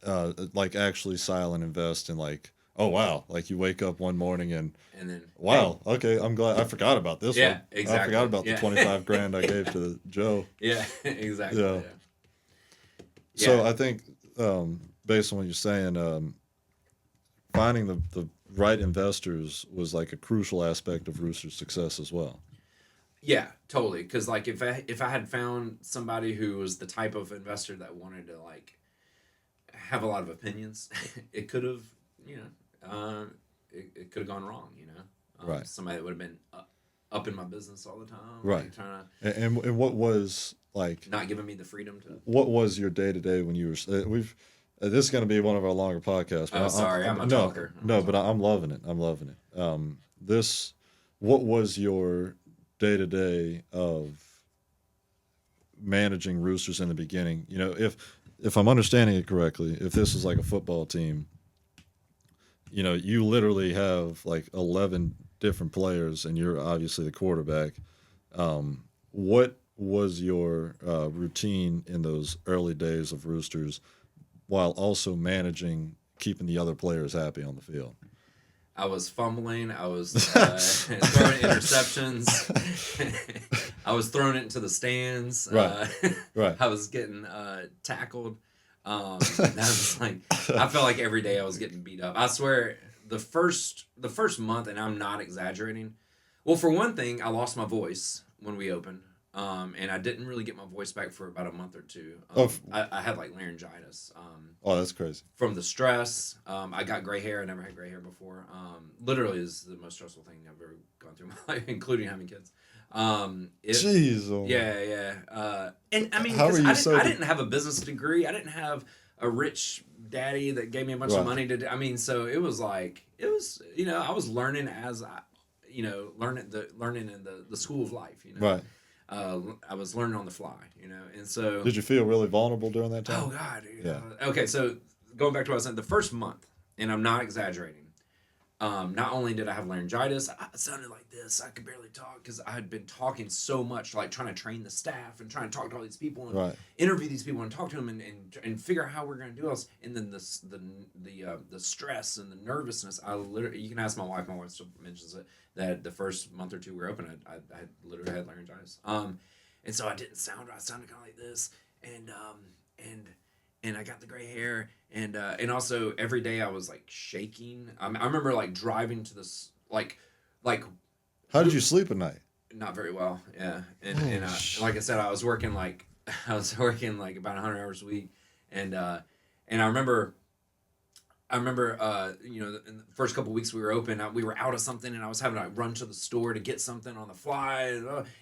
B: like actually silent invest in like, oh wow, like you wake up one morning and
A: then
B: wow, okay, I'm glad I forgot about this
A: Yeah,
B: one.
A: exactly.
B: I forgot about the
A: Yeah.
B: 25 grand I gave to Joe.
A: Yeah, exactly.
B: Yeah.
A: Yeah.
B: So
A: Yeah.
B: I think based on what you're saying, finding the right investors was like a crucial aspect of Rooster's success as well.
A: Yeah, totally. Because like if I had found somebody who was the type of investor that wanted to like have a lot of opinions, it could have, you know, it could have gone wrong. You know,
B: Right.
A: Somebody that would have been up in my business all the time,
B: Right.
A: Like, trying
B: And what was like
A: to not giving me the freedom to.
B: what was your day to day when you were we've this is going to be one of our longer podcasts. But
A: Oh, sorry, I'm a
B: no,
A: talker.
B: no, but I'm loving it. I'm loving it. This, what was your day to day of managing Roosters in the beginning? You know, if I'm understanding it correctly, if this is like a football team, you know, you literally have like 11 different players, and you're obviously the quarterback. What was your routine in those early days of Roosters, while also managing keeping the other players happy on the field?
A: I was fumbling. I was throwing interceptions. I was throwing it into the stands.
B: Right. Right.
A: I was getting tackled. That was like I felt like every day I was getting beat up. I swear the first month, and I'm not exaggerating. Well, for one thing, I lost my voice when we opened. And I didn't really get my voice back for about a month or two. I had like laryngitis.
B: Oh, that's crazy.
A: From the stress. I got gray hair. I never had gray hair before. Literally is the most stressful thing I've ever gone through in my life, including having kids.
B: Jeez. Oh.
A: Yeah. And I mean,
B: How were you
A: I didn't have a business degree. I didn't have a rich daddy that gave me a bunch of money to do. I mean, so it was, you know, I was learning as I, you know, learning in the school of life, you know.
B: Right.
A: I was learning on the fly, you know, and so.
B: Did you feel really vulnerable during that time?
A: Oh God.
B: Yeah.
A: Okay, so going back to what I was saying, the first month, and I'm not exaggerating. Not only did I have laryngitis, I sounded like this. I could barely talk because I had been talking so much, like trying to train the staff and trying to talk to all these people and interview these people and talk to them and figure out how we're going to do this. And then the stress and the nervousness. I literally, you can ask my wife. My wife still mentions it, that the first month or two we were open, I literally had laryngitis. And so I didn't sound right. I sounded kind of like this, and I got the gray hair, and also every day I was like shaking. I remember like driving to this like.
B: How did you sleep at night?
A: Not very well, yeah. And like I said, I was working like about 100 hours a week, and I remember. You know, in the first couple of weeks we were open, we were out of something, and I was having to run to the store to get something on the fly,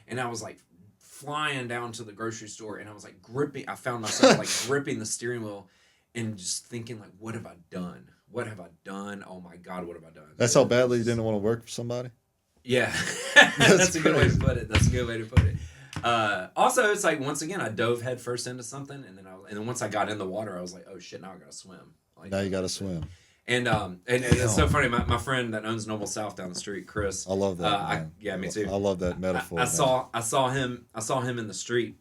A: and I was like flying down to the grocery store, and I was like gripping. I found myself like gripping the steering wheel, and just thinking like, "What have I done? What have I done? Oh my God, what have I done?"
B: That's how badly you didn't want to work for somebody?
A: Yeah, that's a good way to put it. That's a good way to put it. Also, it's like once again, I dove head first into something, and then once I got in the water, I was like, "Oh shit, now I gotta swim." Like,
B: now you got to swim.
A: And it's so funny. My friend that owns Noble South down the street, Chris.
B: I love that.
A: Yeah, me too.
B: I love that metaphor.
A: I saw him in the street,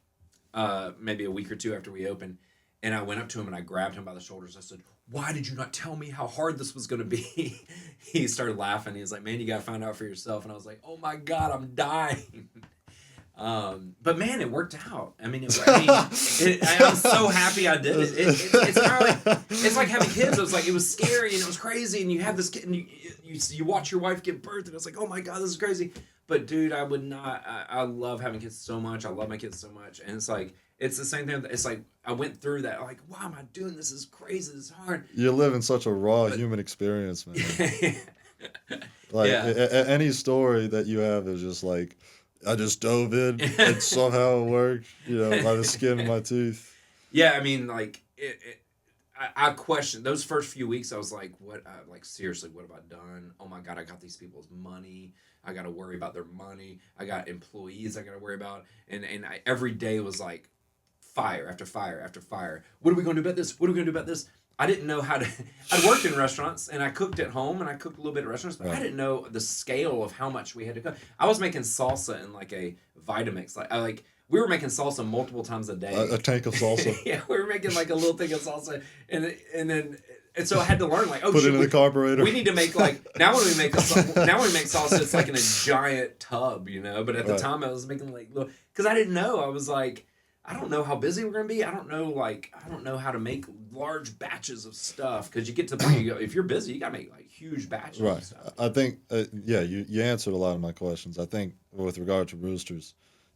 A: maybe a week or two after we opened, and I went up to him and I grabbed him by the shoulders. I said, "Why did you not tell me how hard this was going to be?" He started laughing. He was like, "Man, you got to find out for yourself." And I was like, "Oh my God, I'm dying." But man, it worked out. I mean, I'm so happy I did it. It's kind of like, it's like having kids. It was scary and it was crazy, and you have this kid and you watch your wife give birth, and it's like, oh my God, this is crazy. But dude, I would not. I love having kids so much. I love my kids so much, and it's like it's the same thing. It's like I went through that. Like, why am I doing this? This is crazy. This is hard.
B: You're living such a raw human experience, man. Like any story that you have is just like, I just dove in and somehow it worked, you know, by the skin of my teeth.
A: Yeah, I mean, like, I questioned those first few weeks. I was like, what, like, seriously, what have I done? Oh my God, I got these people's money. I got to worry about their money. I got employees I got to worry about. And every day was like fire after fire after fire. What are we going to do about this? What are we going to do about this? I didn't know how to. I'd worked in restaurants and I cooked at home and I cooked a little bit at restaurants, but I didn't know the scale of how much we had to cook. I was making salsa in like a Vitamix. we were making salsa multiple times a day.
B: A tank of salsa.
A: Yeah, we were making like a little thing of salsa, and so I had to learn like, oh,
B: Put
A: shit,
B: it in the carburetor.
A: we need to make like now when we make salsa, it's like in a giant tub, you know. But at the time, I was making like little, because I didn't know. I was like, I don't know how busy we're gonna be. I don't know how to make large batches of stuff, because you get to the point you go, if you're busy, you gotta make like huge batches of stuff.
B: I think you answered a lot of my questions. I think with regard to Roosters,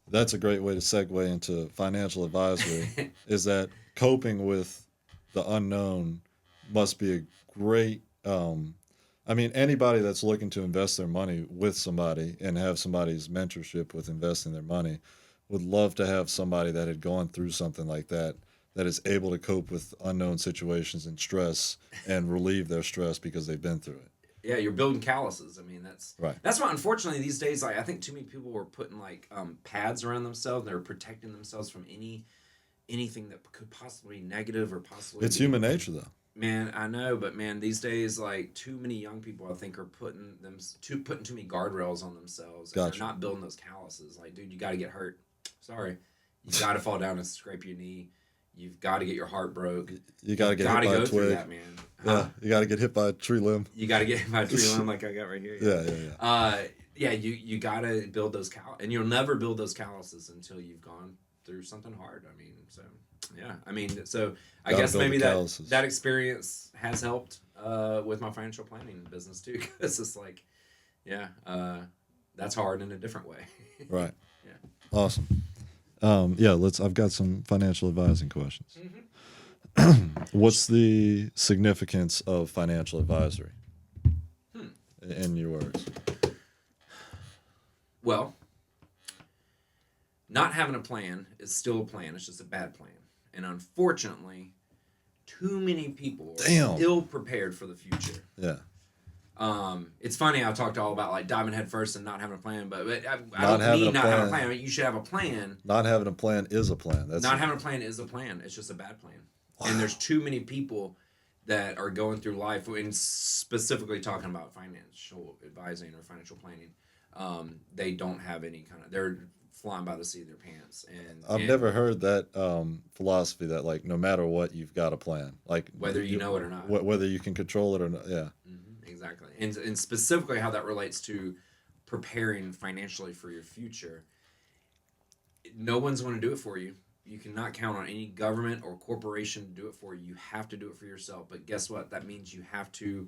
B: that's a great way to segue into financial advisory. Is that coping with the unknown must be a great. I mean, anybody that's looking to invest their money with somebody and have somebody's mentorship with investing their money would love to have somebody that had gone through something like that is able to cope with unknown situations and stress and relieve their stress because they've been through it.
A: Yeah, you're building calluses. I mean, that's
B: right.
A: That's why, unfortunately, these days, like I think too many people were putting like pads around themselves. They're protecting themselves from anything that could possibly be negative or possibly.
B: It's human nature, though.
A: Man, I know, but man, these days, like too many young people, I think, are putting too many guardrails on themselves. And
B: Gotcha.
A: They're not building those calluses. Like, dude, you got to get hurt. Sorry, you got to fall down and scrape your knee. You've got to get your heart broke.
B: You got to get hit by a twig.
A: That, man.
B: Yeah, you got to get hit by a tree limb.
A: You got to get hit by a tree limb like I got right here.
B: Yeah.
A: You got to build those and you'll never build those calluses until you've gone through something hard. I mean, so yeah. I mean, so I guess maybe that experience has helped with my financial planning business too, because it's like, yeah, that's hard in a different way.
B: Right.
A: Yeah.
B: Awesome. I've got some financial advising questions. What's the significance of financial advisory? In your words.
A: Well, not having a plan is still a plan. It's just a bad plan. And unfortunately, too many people are ill prepared for the future.
B: Yeah.
A: It's funny, I talked all about like diving head first and not having a plan, but I
B: Not
A: don't
B: having
A: mean
B: a
A: not having a
B: plan.
A: plan. I mean, you should have a plan.
B: Not having a plan is a plan.
A: Having a plan is a plan. It's just a bad plan. Wow. And there's too many people that are going through life, and specifically talking about financial advising or financial planning. They don't have any they're flying by the seat of their pants. And
B: I've never heard that philosophy that like no matter what you've got a plan, like
A: whether you know it or not,
B: whether you can control it or not. Yeah.
A: Exactly. And specifically how that relates to preparing financially for your future. No one's going to do it for you. You cannot count on any government or corporation to do it for you. You have to do it for yourself. But guess what? That means you have to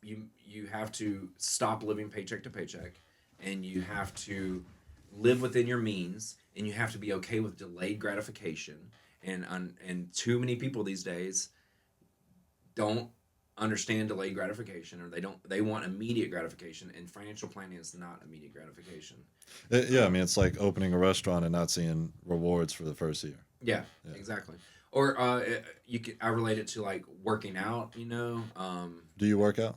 A: you have to stop living paycheck to paycheck, and you have to live within your means, and you have to be okay with delayed gratification. And too many people these days don't understand delayed gratification, or they want immediate gratification, and financial planning is not immediate gratification.
B: Yeah, I mean it's like opening a restaurant and not seeing rewards for the first year.
A: Yeah. Exactly. Or I relate it to like working out, you know.
B: Do you work out?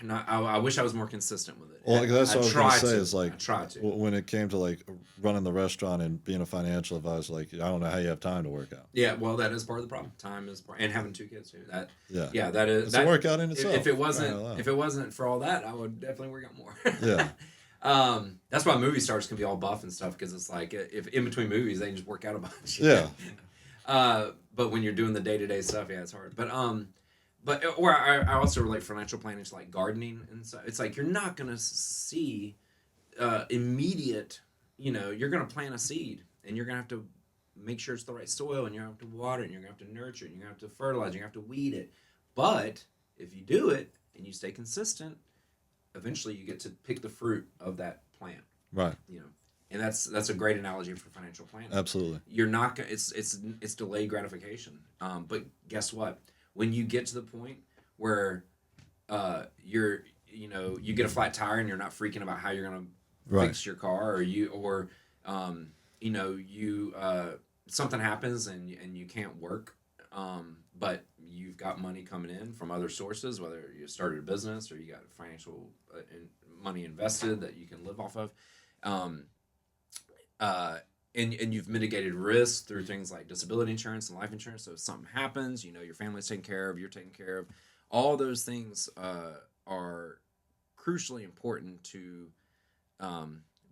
A: No, I wish I was more consistent with it.
B: Well, that's what I was going to say. Is
A: I
B: like
A: try to.
B: When it came to like running the restaurant and being a financial advisor, like I don't know how you have time to work out.
A: Yeah, well, that is part of the problem. Time is part, and having 2 kids too. That
B: it's a workout in itself.
A: If it wasn't for all that, I would definitely work out more.
B: Yeah.
A: That's why movie stars can be all buff and stuff, because it's like if in between movies they can just work out a bunch.
B: Yeah.
A: But when you're doing the day-to-day stuff, yeah, it's hard. But I also relate financial planning to like gardening and stuff. It's like you're not gonna see immediate. You know, you're gonna plant a seed, and you're gonna have to make sure it's the right soil, and you're gonna have to water it, and you're gonna have to nurture it, and you're gonna have to fertilize, you're gonna have to weed it. But if you do it and you stay consistent, eventually you get to pick the fruit of that plant.
B: Right.
A: You know. And that's a great analogy for financial planning.
B: Absolutely.
A: You're not gonna. It's delayed gratification. But guess what? When you get to the point where you get a flat tire and you're not freaking about how you're gonna fix your car, or something happens and you can't work, but you've got money coming in from other sources, whether you started a business or you got financial money invested that you can live off of. And you've mitigated risk through things like disability insurance and life insurance. So if something happens, you know your family's taken care of, you're taken care of. All those things are crucially important to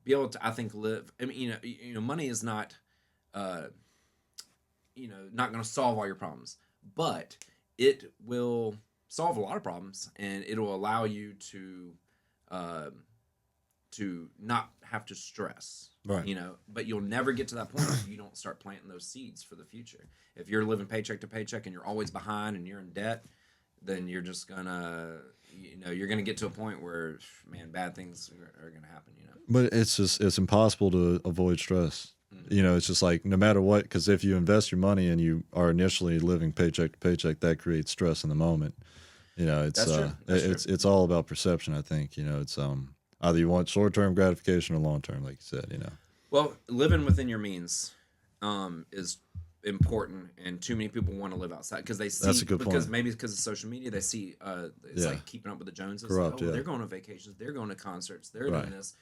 A: be able to, I think, live. I mean, money is not, uh, not going to solve all your problems, but it will solve a lot of problems, and it'll allow you uh, to not have to stress.
B: Right.
A: But you'll never get to that point if you don't start planting those seeds for the future. If you're living paycheck to paycheck and you're always behind and you're in debt, then you're just gonna, you're gonna get to a point where, man, bad things are gonna happen.
B: But it's impossible to avoid stress. It's just like no matter what, because if you invest your money and you are initially living paycheck to paycheck, that creates stress in the moment. It's
A: That's true. That's
B: it's all about perception. I think it's either you want short term gratification or long term, like you said.
A: Well, living within your means is important, and too many people want to live outside because they see.
B: That's a good point.
A: Maybe because of social media, they see it's like keeping up with the Joneses.
B: Corrupt,
A: They're going on vacations, they're going to concerts, they're
B: Right.
A: doing this.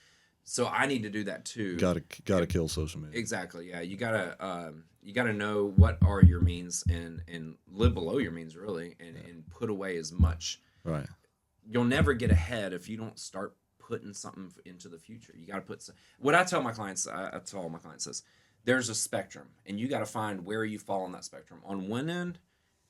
A: So I need to do that too.
B: Gotta kill social media.
A: Exactly. Yeah, you gotta know what are your means and live below your means really, and put away as much.
B: Right.
A: You'll never get ahead if you don't start putting something into the future. You got to put what I tell my clients. I tell all my clients this: there's a spectrum, and you got to find where you fall on that spectrum. On one end,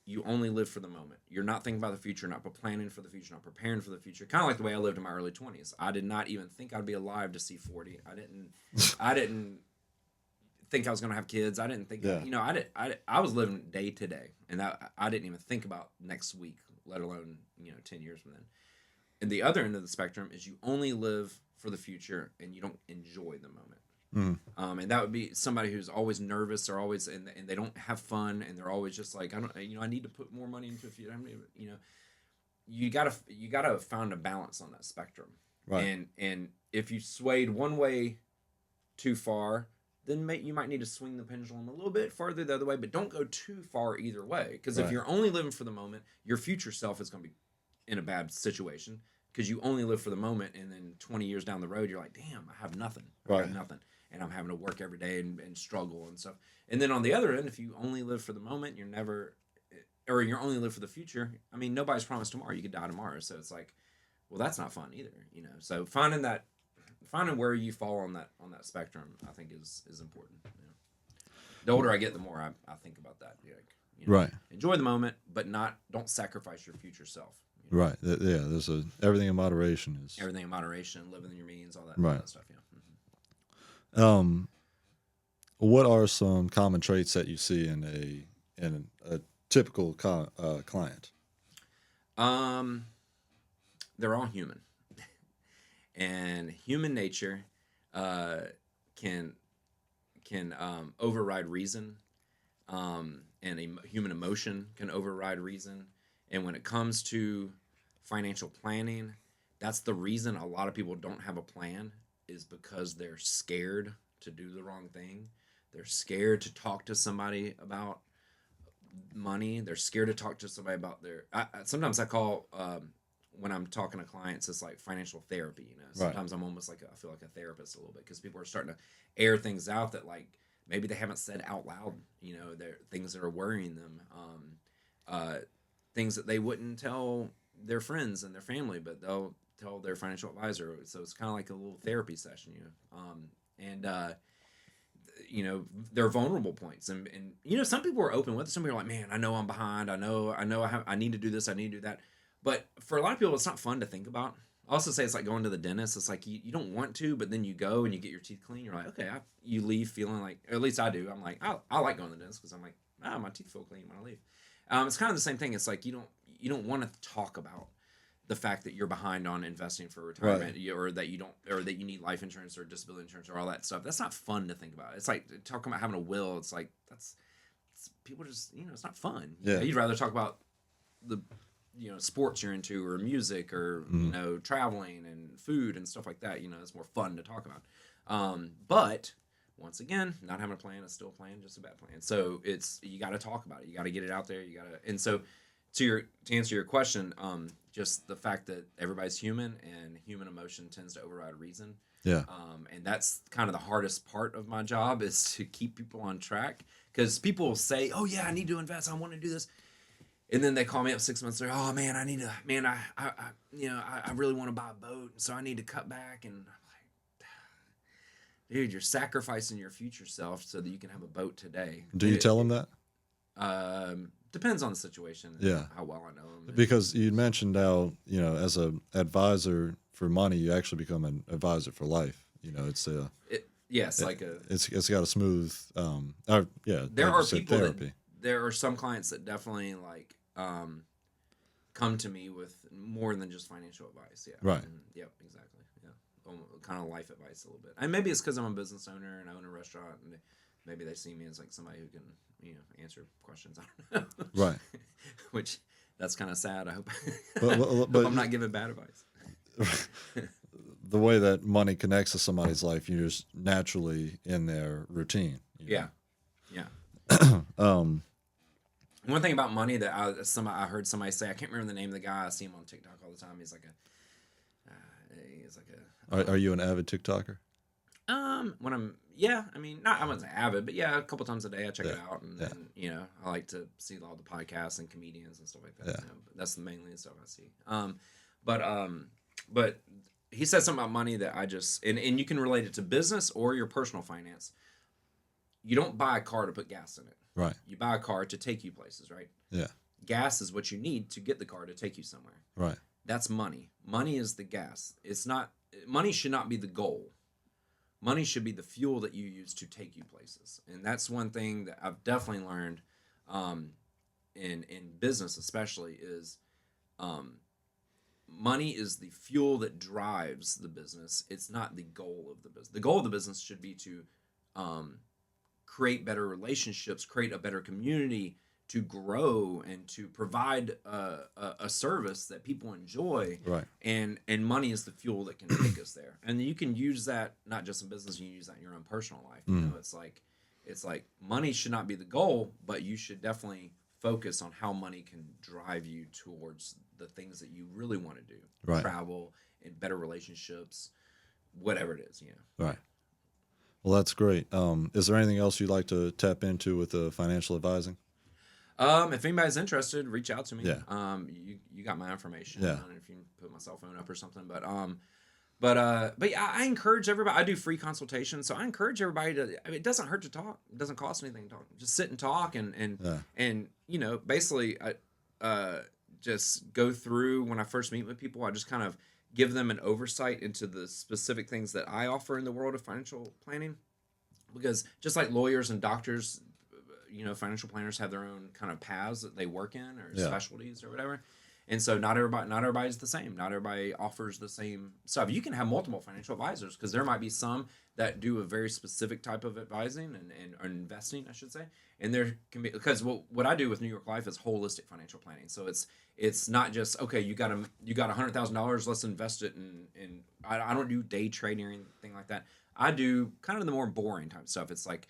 A: you only live for the moment. You're not thinking about the future, not planning for the future, not preparing for the future. Kind of like the way I lived in my early 20s. I did not even think I'd be alive to see 40. I didn't think I was going to have kids. I didn't think, I was living day to day, and I didn't even think about next week, let alone, 10 years from then. And the other end of the spectrum is you only live for the future and you don't enjoy the moment. And that would be somebody who's always nervous or always, and they don't have fun, and they're always just like, I need to put more money into it. You gotta find a balance on that spectrum.
B: Right.
A: And if you swayed one way too far, then you might need to swing the pendulum a little bit farther the other way, but don't go too far either way. Because if you're only living for the moment, your future self is going to be in a bad situation because you only live for the moment, and then 20 years down the road, you're like, damn, I have nothing. I have nothing. And I'm having to work every day and struggle and stuff. And then on the other end, if you only live for the moment, you're only live for the future. I mean, nobody's promised tomorrow. You could die tomorrow. So it's like, well, that's not fun either, So finding where you fall on that spectrum, I think is important. The older I get, the more I think about that.
B: Right.
A: Enjoy the moment, but don't sacrifice your future self.
B: Right. Yeah. There's everything in moderation is
A: everything in moderation, living in your means, all that,
B: right.
A: all that stuff.
B: What are some common traits that you see in a typical client?
A: They're all human, and human nature can override reason, and human emotion can override reason. And when it comes to financial planning, that's the reason a lot of people don't have a plan, is because they're scared to do the wrong thing. They're scared to talk to somebody about money. They're scared to talk to somebody about sometimes I call, when I'm talking to clients, it's like financial therapy, Sometimes I'm almost like, I feel like a therapist a little bit, because people are starting to air things out that like maybe they haven't said out loud, they're things that are worrying them, things that they wouldn't tell their friends and their family, but they'll tell their financial advisor. So it's kind of like a little therapy session, they're vulnerable points, and some people are open with it. Some people are like, man, I know I'm behind. I know I need to do this. I need to do that. But for a lot of people, it's not fun to think about. I also say it's like going to the dentist. It's like you don't want to, but then you go and you get your teeth clean. You're like, okay, you leave feeling like, or at least I do. I'm like, I like going to the dentist because I'm like, my teeth feel clean when I leave. It's kind of the same thing. It's like you don't want to talk about the fact that you're behind on investing for retirement, or that you need life insurance or disability insurance or all that stuff. That's not fun to think about. It's like talking about having a will. It's like people just it's not fun.
B: Yeah.
A: You'd rather talk about the sports you're into, or music, or traveling and food and stuff like that. It's more fun to talk about. But once again, not having a plan is still a plan, just a bad plan. So you got to talk about it. You got to get it out there. And so to answer your question, just the fact that everybody's human, and human emotion tends to override reason.
B: Yeah.
A: And that's kind of the hardest part of my job, is to keep people on track, because people will say, oh yeah, I need to invest. I want to do this. And then they call me up 6 months later. Oh man, I really want to buy a boat, so I need to cut back. And I'm like, dude, you're sacrificing your future self so that you can have a boat today.
B: Do you tell them that?
A: Depends on the situation. And
B: Yeah.
A: how well I know them.
B: Because you mentioned how, as a advisor for money, you actually become an advisor for life. It's
A: it's
B: got a smooth,
A: there
B: like
A: are
B: you said,
A: people
B: therapy.
A: there are some clients that definitely like come to me with more than just financial advice. Yeah.
B: Right.
A: Yep. Exactly. Yeah. Kind of life advice a little bit. And maybe it's because I'm a business owner and I own a restaurant, and maybe they see me as like somebody who can answer questions. I don't know.
B: Right.
A: Which that's kind of sad. I hope.
B: But
A: hope I'm not giving bad advice.
B: The way that money connects to somebody's life, you're just naturally in their routine.
A: Yeah. One thing about money that I heard somebody say, I can't remember the name of the guy. I see him on TikTok all the time. He's like a.
B: Are you an avid TikToker?
A: When I mean, not I wasn't avid, but yeah, a couple times a day I check it out, and then I like to see all the podcasts and comedians and stuff like that.
B: Yeah.
A: That's mainly the stuff I see. But he said something about money that I just and you can relate it to business or your personal finance. You don't buy a car to put gas in it.
B: Right.
A: You buy a car to take you places, right?
B: Yeah.
A: Gas is what you need to get the car to take you somewhere.
B: Right.
A: That's money. Money is the gas. Money should not be the goal. Money should be the fuel that you use to take you places. And that's one thing that I've definitely learned in business especially is money is the fuel that drives the business. It's not the goal of the business. The goal of the business should be to create better relationships, create a better community, to grow and to provide a service that people enjoy.
B: Right.
A: And money is the fuel that can take us there. And you can use that not just in business, you can use that in your own personal life. You know, it's like money should not be the goal, but you should definitely focus on how money can drive you towards the things that you really want to do.
B: Right.
A: Travel and better relationships, whatever it is,
B: Right. Well, that's great. Is there anything else you'd like to tap into with the financial advising?
A: If anybody's interested, reach out to me.
B: Yeah.
A: You got my information.
B: Yeah.
A: I don't know if you can put my cell phone up or something, but yeah, I encourage everybody. I do free consultations, so I encourage everybody to. I mean, it doesn't hurt to talk. It doesn't cost anything to talk. Just sit and talk, and basically, I just go through when I first meet with people. I just kind of give them an oversight into the specific things that I offer in the world of financial planning, because just like lawyers and doctors, financial planners have their own kind of paths that they work in or specialties or whatever. And so not everybody's the same. Not everybody offers the same stuff. You can have multiple financial advisors because there might be some that do a very specific type of advising and investing, I should say. And there can be, because what I do with New York Life is holistic financial planning. So it's not just, okay, you got $100,000, let's invest it in I don't do day trading or anything like that. I do kind of the more boring type stuff. It's like,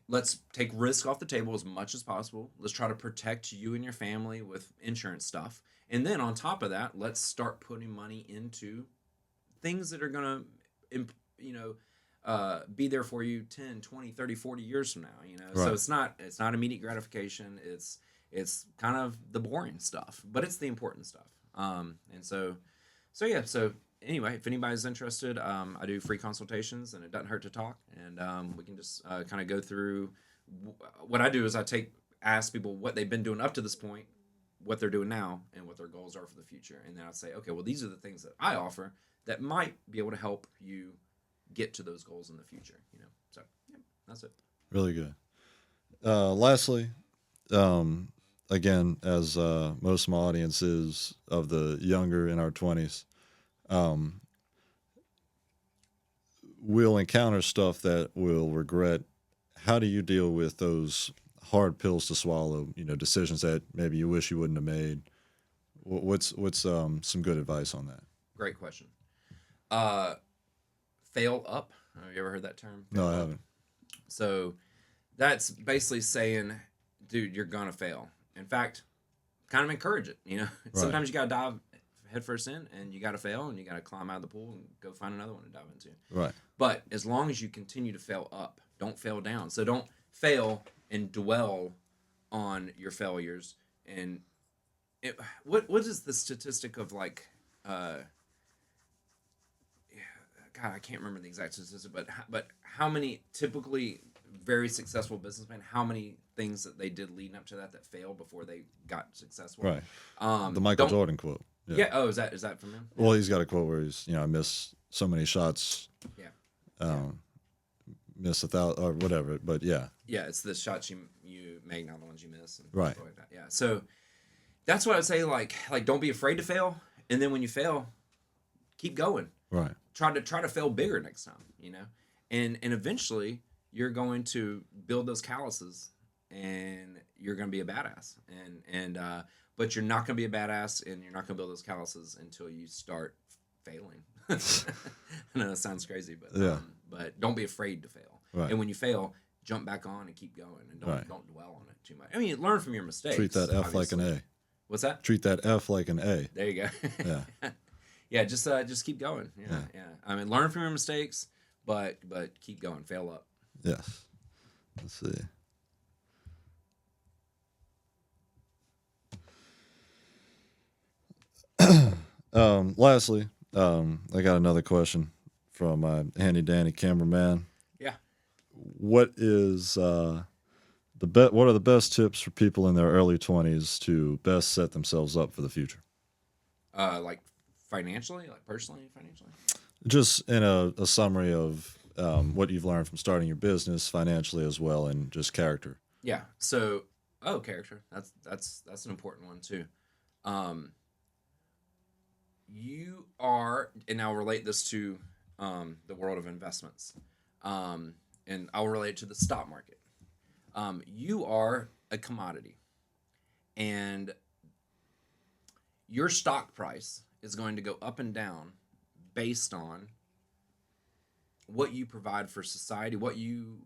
A: let's take risk off the table as much as possible. Let's try to protect you and your family with insurance stuff. And then on top of that, let's start putting money into things that are going to, be there for you 10, 20, 30, 40 years from now, Right. So it's not immediate gratification. It's kind of the boring stuff, but it's the important stuff. So anyway, if anybody's interested, I do free consultations, and it doesn't hurt to talk. And we can just kind of go through. What I do is ask people what they've been doing up to this point, what they're doing now, and what their goals are for the future. And then I say, okay, well, these are the things that I offer that might be able to help you get to those goals in the future. So yeah, that's it.
B: Really good. Lastly, again, as most of my audience is of the younger in our 20s, we'll encounter stuff that we'll regret. How do you deal with those hard pills to swallow, decisions that maybe you wish you wouldn't have made? What's some good advice on that?
A: Great question. Fail up. Have you ever heard that term?
B: No, I haven't.
A: So that's basically saying, dude, you're going to fail. In fact, kind of encourage it. Sometimes you got to dive headfirst in, and you got to fail, and you got to climb out of the pool and go find another one to dive into. Right. But as long as you continue to fail up, don't fail down. So don't fail and dwell on your failures. And what is the statistic of God, I can't remember the exact statistic, but how many typically very successful businessmen, how many things that they did leading up to that failed before they got successful?
B: Right. The
A: don't-
B: Michael Jordan quote.
A: Yeah. Oh, is that from him?
B: Well, he's got a quote where he's, I miss so many shots.
A: Yeah.
B: Miss 1,000 or whatever. But yeah.
A: Yeah, it's the shots you make, not the ones you miss. And
B: Right.
A: stuff like that. Yeah. So that's what I would say. Like don't be afraid to fail, and then when you fail, keep going.
B: Right.
A: Try to fail bigger next time. And eventually you're going to build those calluses, and you're going to be a badass. But you're not going to be a badass, and you're not going to build those calluses until you start failing. I know that sounds crazy, but don't be afraid to fail.
B: Right.
A: And when you fail, jump back on and keep going, and don't dwell on it too much. I mean, learn from your mistakes.
B: Treat that F
A: obviously.
B: like an A.
A: What's that?
B: Treat that F like an A.
A: There you go.
B: Yeah.
A: Yeah, just keep going. Yeah. I mean, learn from your mistakes, but keep going. Fail up.
B: Yes. Let's see. Lastly, I got another question from my handy dandy cameraman.
A: Yeah.
B: What is what are the best tips for people in their early 20s to best set themselves up for the future?
A: Like financially, like personally, financially.
B: Just in a summary of what you've learned from starting your business financially as well, and just character.
A: Yeah. So, character. That's an important one too. You are, and I'll relate this to the world of investments, and I'll relate it to the stock market. You are a commodity, and your stock price is going to go up and down based on what you provide for society, what you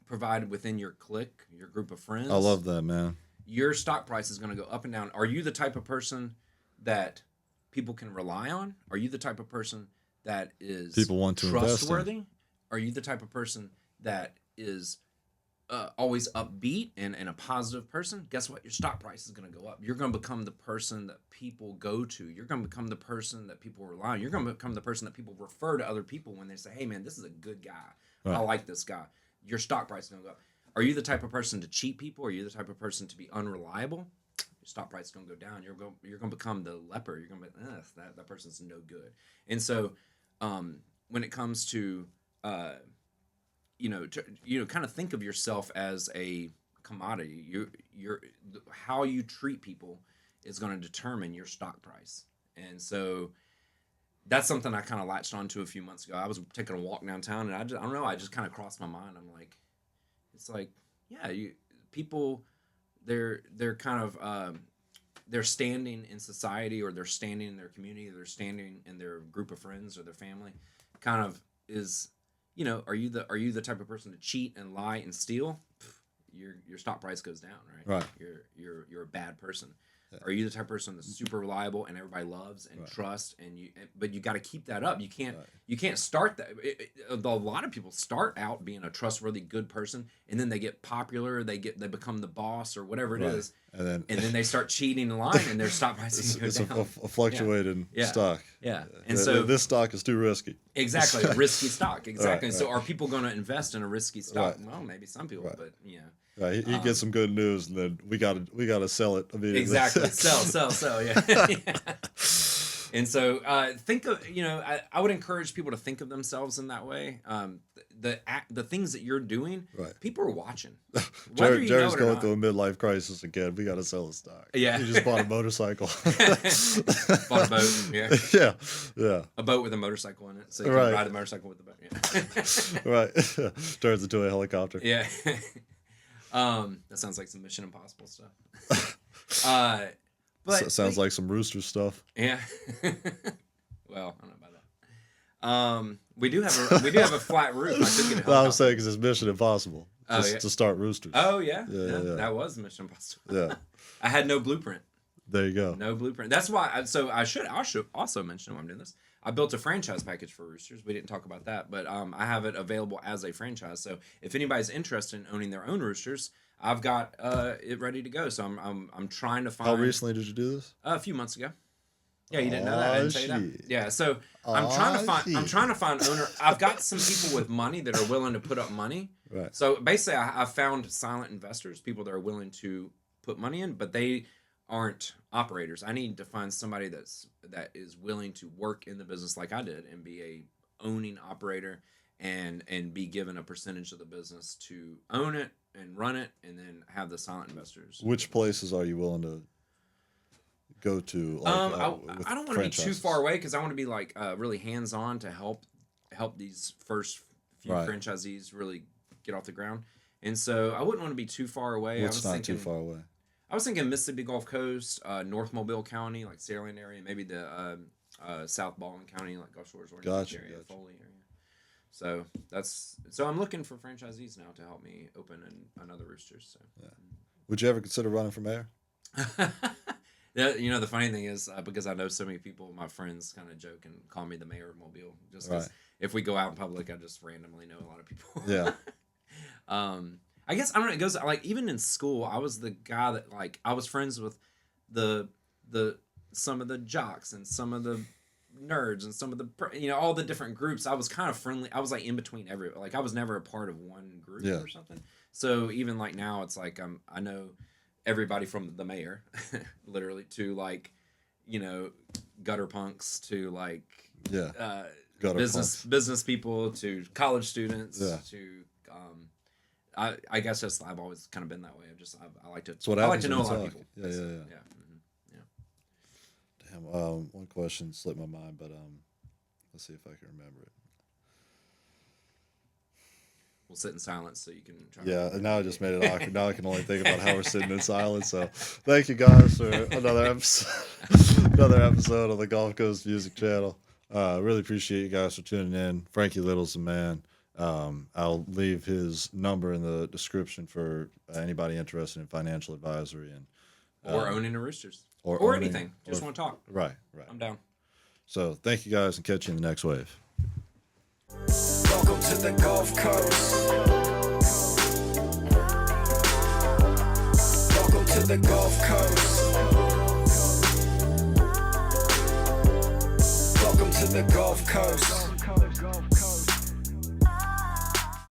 A: provide within your clique, your group of friends.
B: I love that, man.
A: Your stock price is going to go up and down. Are you the type of person that people can rely on? Are you the type of person that is
B: people want to invest in?
A: trustworthy? Are you the type of person that is always upbeat and a positive person? Guess what? Your stock price is going to go up. You're going to become the person that people go to. You're going to become the person that people rely on. You're going to become the person that people refer to other people when they say, hey, man, this is a good guy.
B: Right.
A: I like this guy. Your stock price is going to go up. Are you the type of person to cheat people? Are you the type of person to be unreliable? Your stock price is going to go down. You're going to become the leper. You're going to be, that person's no good. And so when it comes to kind of think of yourself as a commodity. You're how you treat people is going to determine your stock price. And so that's something I kind of latched onto a few months ago. I was taking a walk downtown, and I don't know, I just kind of crossed my mind. I'm like, it's like, yeah, people, they're kind of they're standing in society, or they're standing in their community, or they're standing in their group of friends or their family. Kind of is. Are you the type of person to cheat and lie and steal? Your stock price goes down, right?
B: Right.
A: You're a bad person. Yeah. Are you the type of person that's super reliable and everybody loves and trusts, but you got to keep that up. You can't start that. A lot of people start out being a trustworthy, good person, and then they get popular, they become the boss or whatever it is, and then they start cheating and lying, and their stock price goes down.
B: It's a fluctuating stock.
A: Yeah, and so
B: this stock is too risky.
A: Exactly, a risky stock. Exactly.
B: Right.
A: So are people going to invest in a risky stock? Right. Well, maybe some people, but yeah.
B: Right, he gets some good news, and then we gotta sell it immediately.
A: Exactly, sell, yeah. And so think of, I would encourage people to think of themselves in that way. The things that you're doing, people are watching.
B: Jerry's going through a midlife crisis again. We gotta sell the stock.
A: Yeah,
B: he just bought a motorcycle.
A: Bought a boat.
B: Yeah.
A: A boat with a motorcycle in it, so you can ride the motorcycle with the boat. Yeah.
B: Right. Turns into a helicopter.
A: Yeah. That sounds like some Mission Impossible stuff. But
B: sounds like some Roosters stuff.
A: Yeah. Well, I don't know about that. We do have a flat roof. I could get a
B: I was saying because it's Mission Impossible to start Roosters.
A: Oh yeah. That was Mission Impossible.
B: Yeah.
A: I had no blueprint.
B: There you go.
A: No blueprint. That's why. I should also mention why I'm doing this. I built a franchise package for Roosters. We didn't talk about that, but I have it available as a franchise. So if anybody's interested in owning their own Roosters, I've got it ready to go. So I'm trying to find.
B: How recently did you do this?
A: A few months ago. Yeah, you didn't know that. I didn't tell you that. Yeah, so I'm trying to find owner. I've got some people with money that are willing to put up money.
B: Right.
A: So basically, I found silent investors, people that are willing to put money in, but they aren't operators. I need to find somebody that is willing to work in the business like I did and be a owning operator and be given a percentage of the business to own it and run it, and then have the silent investors.
B: Which places are you willing to go to? Like,
A: I don't want to be too far away because I want to be like really hands on to help these first few franchisees really get off the ground. And so I wouldn't want to be too far away.
B: What's not too far away?
A: I was thinking Mississippi Gulf Coast, North Mobile County, like Saraland area, maybe the South Baldwin County, like Gulf Shores,
B: gotcha,
A: area, Foley area. So I'm looking for franchisees now to help me open another Roosters. So.
B: Yeah. Would you ever consider running for mayor?
A: The funny thing is because I know so many people, my friends kind of joke and call me the mayor of Mobile. Just because if we go out in public, I just randomly know a lot of people.
B: Yeah.
A: I guess I don't know. It goes like even in school, I was the guy that like I was friends with the some of the jocks and some of the nerds and some of the all the different groups. I was kind of friendly. I was like in between I was never a part of one group or something. So even like now, it's like I know everybody from the mayor, literally, to like gutter punks to like business people to college students to I guess just I've always kind of been that way. I like to know a lot of people.
B: Yeah. Damn. One question slipped my mind, but let's see if I can remember it.
A: We'll sit in silence so you can try.
B: Yeah, and now I just made it awkward. Now I can only think about how we're sitting in silence. So thank you guys for another episode of the Gulf Coast Music Channel. Really appreciate you guys for tuning in. Frankie Little's the man. I'll leave his number in the description for anybody interested in financial advisory
A: or owning a Roosters or anything. Just want to talk.
B: Right.
A: I'm down.
B: So thank you guys, and catch you in the next wave.
C: Welcome to the Gulf Coast. Welcome to the Gulf Coast. Welcome to the Gulf Coast.